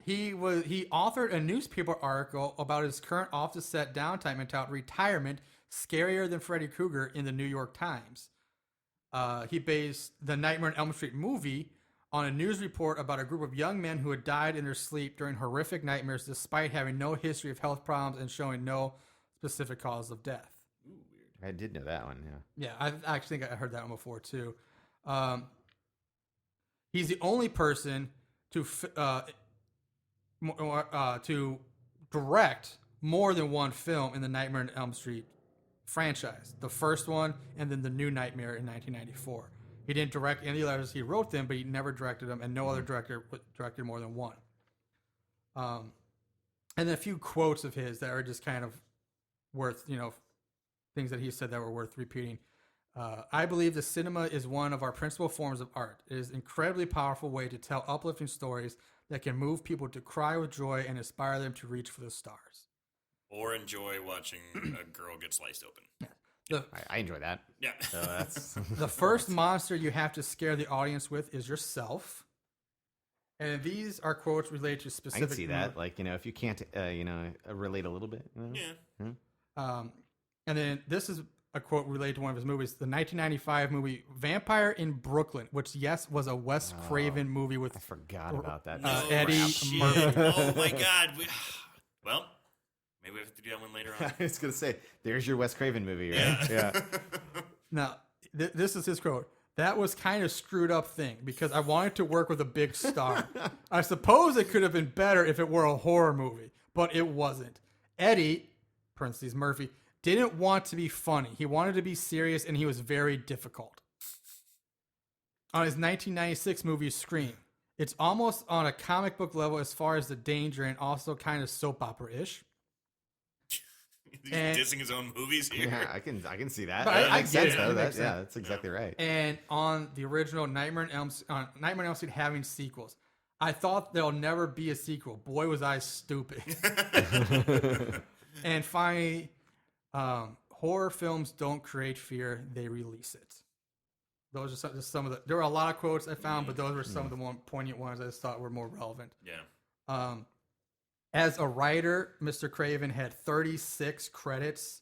He authored a newspaper article about his current off-the-set downtime entitled "Retirement: Scarier Than Freddy Krueger" in the New York Times. He based the Nightmare on Elm Street movie on a news report about a group of young men who had died in their sleep during horrific nightmares despite having no history of health problems and showing no specific cause of death. I did know that one. Yeah. Yeah, I actually think I heard that one before too. He's the only person to direct more than one film in the Nightmare on Elm Street franchise. The first one, and then the new Nightmare in 1994. He didn't direct any of the others. He wrote them, but he never directed them, and no other director directed more than one. And then a few quotes of his that are just kind of worth, things that he said that were worth repeating. I believe the cinema is one of our principal forms of art. It is an incredibly powerful way to tell uplifting stories that can move people to cry with joy and inspire them to reach for the stars. Or enjoy watching a girl get sliced open. I enjoy that. Yeah. So that's The first monster you have to scare the audience with is yourself. And these are quotes related to I specific. can see that. Like, if you can't, relate a little bit. Yeah. And then this is a quote related to one of his movies, the 1995 movie Vampire in Brooklyn, which, yes, was a Wes Craven movie with I forgot about that. Eddie Shit. Murphy. Oh my God. Well, maybe we have to do that one later on. I was going to say, there's your Wes Craven movie, right? Yeah. Now, this is his quote. That was kind of screwed up thing because I wanted to work with a big star. I suppose it could have been better if it were a horror movie, but it wasn't. Eddie, parentheses Murphy, didn't want to be funny. He wanted to be serious, and he was very difficult. On his 1996 movie Scream, it's almost on a comic book level as far as the danger and also kind of soap opera-ish. He's And- dissing his own movies here. Yeah, I can see that. But That I makes get sense, it. though. It That- makes yeah, sense. that's exactly right. And on the original Nightmare on Elm Street having sequels, I thought there'll never be a sequel. Boy, was I stupid. And finally, horror films don't create fear; they release it. Those are just some of the. There were a lot of quotes I found, but those were some of the more poignant ones I just thought were more relevant. Yeah. As a writer, Mr. Craven had 36 credits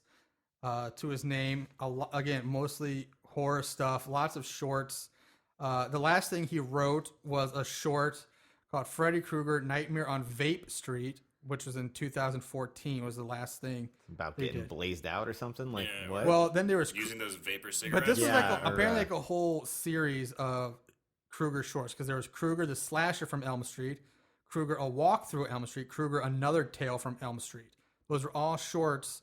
to his name. Again, mostly horror stuff, lots of shorts. The last thing he wrote was a short called Freddy Krueger Nightmare on Vape Street, which was in 2014, was the last thing. About They getting did. blazed out or something? Like, Yeah, what? Well, then there was... Using those vapor cigarettes. But this was Yeah, or, apparently like a whole series of Krueger shorts, because there was Krueger the Slasher from Elm Street, Krueger A Walk Through Elm Street, Krueger Another Tale from Elm Street. Those are all shorts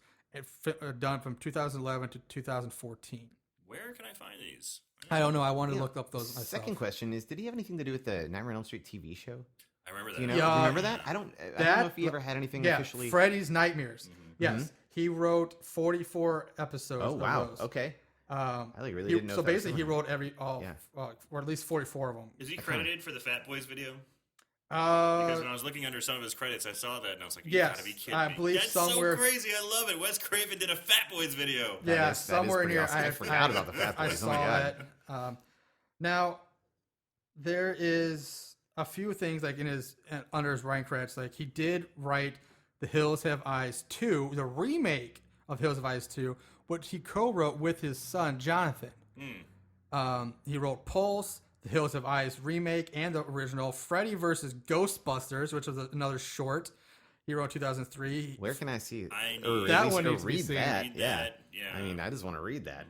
done from 2011 to 2014. Where can I find these? I don't know. I wanted to Yeah. look up those myself. Second question is, did he have anything to do with the Nightmare on Elm Street TV show? I remember that. Do you know? Yeah. Remember that? I don't know if he ever had anything Yeah, officially. Freddy's Nightmares. Yes, he wrote 44 episodes. Oh wow. Of those. Okay. I really He- didn't know. so if that was basically, he someone. wrote or at least 44 of them. Is he credited for the Fat Boys video? Because when I was looking under some of his credits, I saw that and I was like, "You yes, gotta be kidding I me!" believe That's somewhere- so crazy. I love it. Wes Craven did a Fat Boys video. That Yeah, is somewhere in pretty here, awesome. I forgot about the Fat I Boys. saw Oh my god. that. Now, there is a few things like under his writing credits. Like he did write The Hills Have Eyes 2, the remake of Hills Have Eyes 2, which he co-wrote with his son Jonathan. He wrote Pulse, The Hills Have Eyes remake, and the original Freddy vs. Ghostbusters, which was another short. He wrote 2003. Where can I see it? I Or need- at That least one go needs to be read seen. that. Read Yeah. that, yeah. I mean, I just want to read that.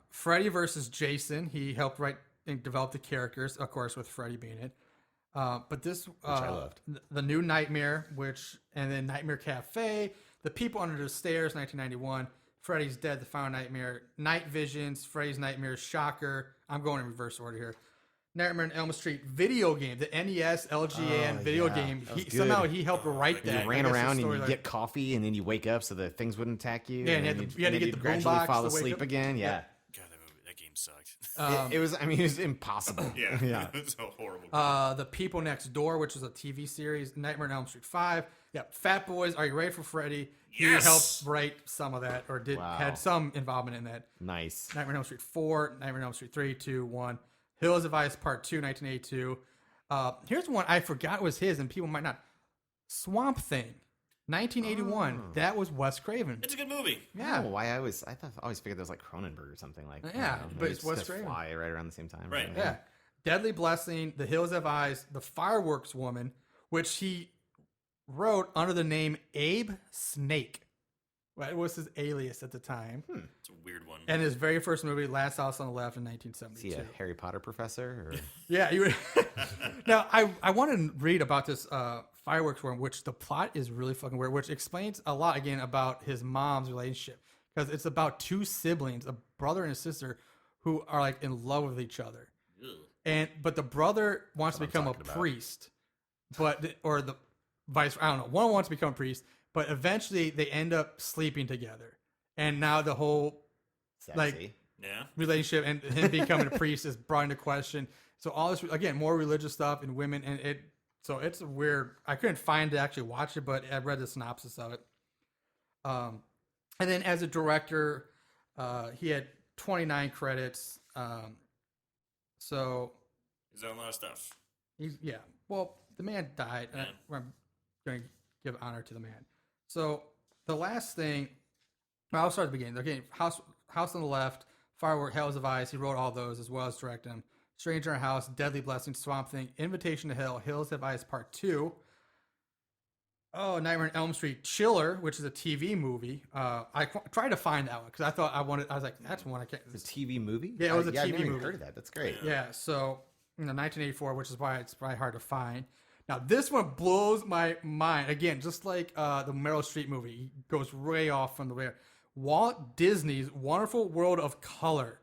Freddy versus Jason. He helped write and develop the characters, of course, with Freddy being it. But this, I loved. the new Nightmare, and then Nightmare Cafe, The People Under the Stairs, 1991, Freddy's Dead, The Final Nightmare, Night Visions, Freddy's Nightmares, Shocker. I'm going in reverse order here. Nightmare on Elm Street video game, the NES LGN video yeah. game. That was good. Somehow he helped write that. You I ran guess the around and story you like- get coffee, and then you wake up so the things wouldn't attack you. Yeah, and and you then had to- you had to then get you'd the gradually boombox fall to wake asleep up. again. Yeah. God, that game sucked. It was. I mean, it was impossible. yeah, Yeah. it's so horrible. The People Next Door, which was a TV series, Nightmare on Elm Street 5. Yeah, Fat Boys, Are You Ready for Freddy? Yes! He helped write some of that, or Wow. had some involvement in that. Nice. Nightmare on Elm Street 4, Nightmare on Elm Street 3, 2, 1. Hills of Ice Part 2, 1982. Here's one I forgot was his, and people might not. Swamp Thing, 1981. Oh. That was Wes Craven. It's a good movie. Yeah. Oh, I always figured that was like Cronenberg or something like. Yeah, maybe but it's Wes just Craven. Fly right around the same time. Right. Yeah. Deadly Blessing, The Hills Have Eyes, The Fireworks Woman, which he wrote under the name Abe Snake. That was his alias at the time. It's a weird one. And his very first movie, Last House on the Left, in 1972. Is he a Harry Potter professor? Or? Yeah, you would. Now, I want to read about this Fireworks Woman, which the plot is really fucking weird, which explains a lot, again, about his mom's relationship. Because it's about two siblings, a brother and a sister, who are like in love with each other. But the brother wants to become a priest, or the vice. I don't know. One wants to become a priest, but eventually they end up sleeping together, and now the whole Sexy. relationship and him becoming a priest is brought into question. So all this again, more religious stuff and women, and it's weird. I couldn't find to actually watch it, but I read the synopsis of it. And then as a director, he had 29 credits. So he's done a lot of stuff. Well, the man died, and I'm going to give honor to the man. So the last thing, I'll start at the beginning. Okay, House on the Left, Firework, Hells of Ice. He wrote all those as well as directed them. Stranger in Our House, Deadly Blessing, Swamp Thing, Invitation to Hell, Hills Have Eyes Part 2. Oh, Nightmare on Elm Street, Chiller, which is a TV movie. I tried to find that one because I was like, that's one I can't. It's a TV movie? Yeah, it was a I've TV never even movie. heard of that. That's great. Yeah, so 1984, which is why it's probably hard to find. Now, this one blows my mind. Again, just like the Meryl Streep movie, he goes way off from the way. Walt Disney's Wonderful World of Color.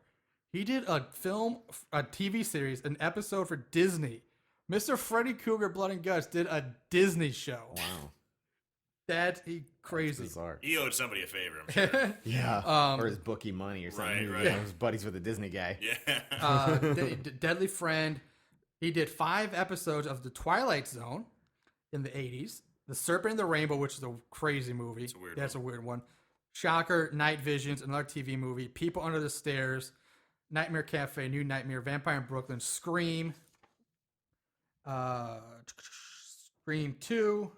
He did a film, a TV series, an episode for Disney. Mr. Freddy Krueger Blood and Guts did a Disney show. Wow. That's crazy. That's bizarre. He owed somebody a favor, I'm sure. Yeah. Or his bookie money or something. Right. Yeah, he was buddies with a Disney guy. Yeah. Deadly Friend. He did 5 episodes of The Twilight Zone in the 80s. The Serpent and the Rainbow, which is a crazy movie. That's a weird one. Shocker, Night Visions, another TV movie. People Under the Stairs, Nightmare Cafe, New Nightmare, Vampire in Brooklyn, Scream, Scream 2,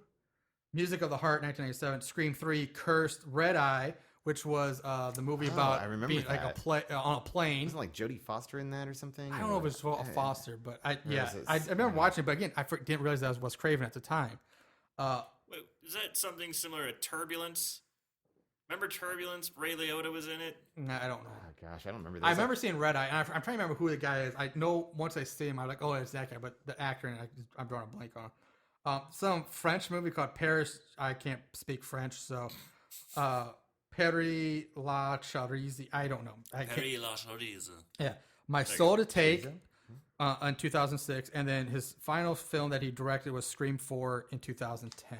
Music of the Heart, 1997, Scream 3, Cursed, Red Eye, which was the movie about I remember being like on a plane. Wasn't like Jodie Foster in that or something? I don't know if it's Foster, but I is it- remember watching it, but again, didn't realize that was Wes Craven at the time. Wait, is that something similar to Turbulence? Remember Turbulence? Ray Liotta was in it. I don't know. Oh, gosh, I don't remember this. I remember seeing Red Eye, and I'm trying to remember who the guy is. I know once I see him, I'm like, oh, it's that guy, but the actor, and I'm drawing a blank on him. Some French movie called Paris. I can't speak French, so Paris La Charise. I don't know. Paris La Charise. Yeah, My Soul to Take in 2006, and then his final film that he directed was Scream 4 in 2010.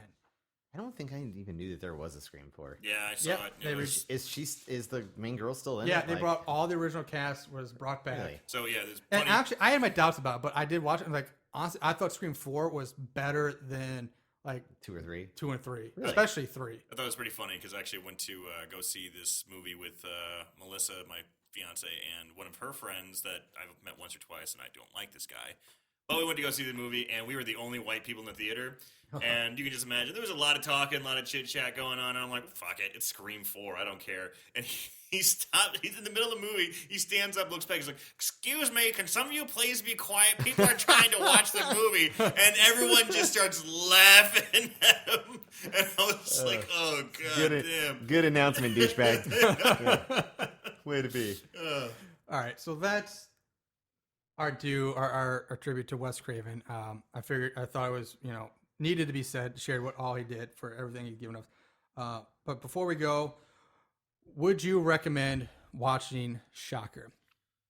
I don't think I even knew that there was a Scream 4. Yeah, I saw it. they Is the main girl still in it? Yeah, they brought all the original cast was brought back. Really? So yeah, there's And plenty. actually, I had my doubts about it, but I did watch it. And like, honestly, I thought Scream 4 was better than like 2 or 3. 2 and 3, Really? especially 3. I thought it was pretty funny because I actually went to go see this movie with Melissa, my fiance, and one of her friends that I've met once or twice, and I don't like this guy. But we went to go see the movie, and we were the only white people in the theater. And you can just imagine, there was a lot of talking, a lot of chit-chat going on, and I'm like, fuck it, it's Scream 4, I don't care. And he stopped, he's in the middle of the movie, he stands up, looks back, he's like, excuse me, can some of you please be quiet? People are trying to watch the movie. And everyone just starts laughing at him. And I was like, oh, god damn. Good announcement, douchebag. Yeah. Way to be. All right, so that's our tribute to Wes Craven. I thought it was, needed to be said, shared what all he did for everything he's given us. But before we go, would you recommend watching Shocker?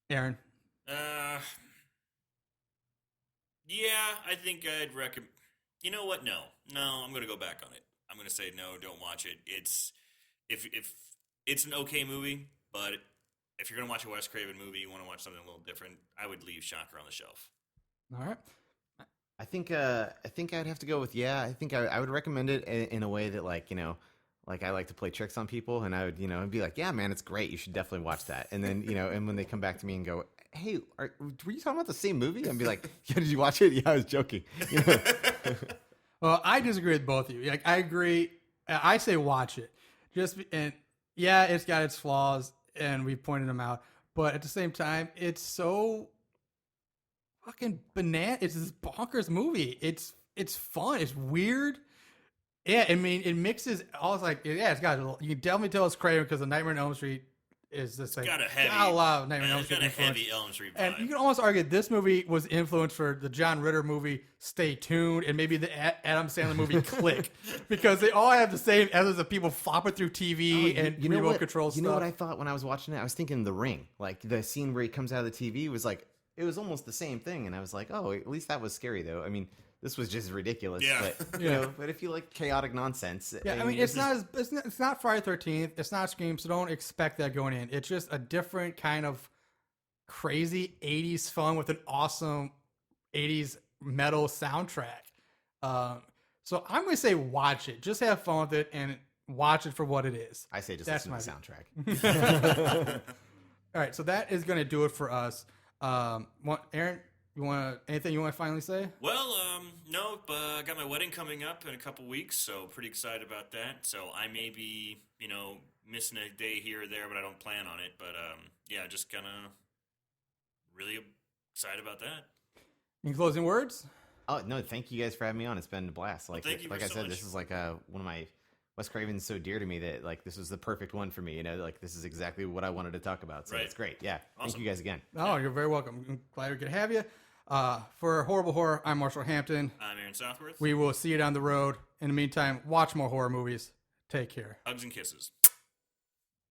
Aaron? Yeah, I think I'd recommend. You know what? No, I'm going to go back on it. I'm going to say no, don't watch it. It's if it's an okay movie, but if you're going to watch a Wes Craven movie, you want to watch something a little different, I would leave Shocker on the shelf. All right. I think I'd have to go with I think I would recommend it in a way that like I like to play tricks on people, and I would be like, yeah, man, it's great, you should definitely watch that. And then and when they come back to me and go, hey, were you talking about the same movie? I'd be like, yeah, did you watch it? Yeah, I was joking. Well, I disagree with both of you. Like, I agree. I say watch it. It's got its flaws, and we pointed them out. But at the same time, it's so fucking banana. It's this bonkers movie. It's fun. It's weird. Yeah, I mean, it mixes. I was like, yeah, it's got. You can definitely tell it's Craven because the Nightmare on Elm Street is just like got a heavy, got a lot of Nightmare on Elm it's Street got a influence. heavy Elm Street vibe. And you can almost argue this movie was influenced for the John Ritter movie Stay Tuned and maybe the Adam Sandler movie Click because they all have the same essence of people flopping through TV and know remote what? control You stuff. know what I thought when I was watching it? I was thinking The Ring. Like the scene where he comes out of the TV was like, it was almost the same thing. And I was like, oh, at least that was scary though. I mean, this was just ridiculous. Yeah. But, you know, but if you like chaotic nonsense. Yeah, I mean, it's not Friday 13th. It's not Scream, so don't expect that going in. It's just a different kind of crazy 80s fun with an awesome 80s metal soundtrack. So I'm going to say watch it. Just have fun with it and watch it for what it is. I say just That's listen to my the soundtrack. All right, so that is going to do it for us. Aaron, anything you want to finally say? Well, no, but I got my wedding coming up in a couple weeks, so pretty excited about that. So I may be, missing a day here or there, but I don't plan on it. But yeah, just kind of really excited about that. In closing words? Oh, no, thank you guys for having me on. It's been a blast. Like, thank you like for I so said, much. this is like one of my Wes Craven's so dear to me that like this was the perfect one for me. Like this is exactly what I wanted to talk about. So Right. it's great. Yeah. Thank Awesome. you guys again. Oh, you're very welcome. I'm glad we could have you. For Horrible Horror, I'm Marshall Hampton. I'm Aaron Southworth. We will see you down the road. In the meantime, watch more horror movies. Take care. Hugs and kisses.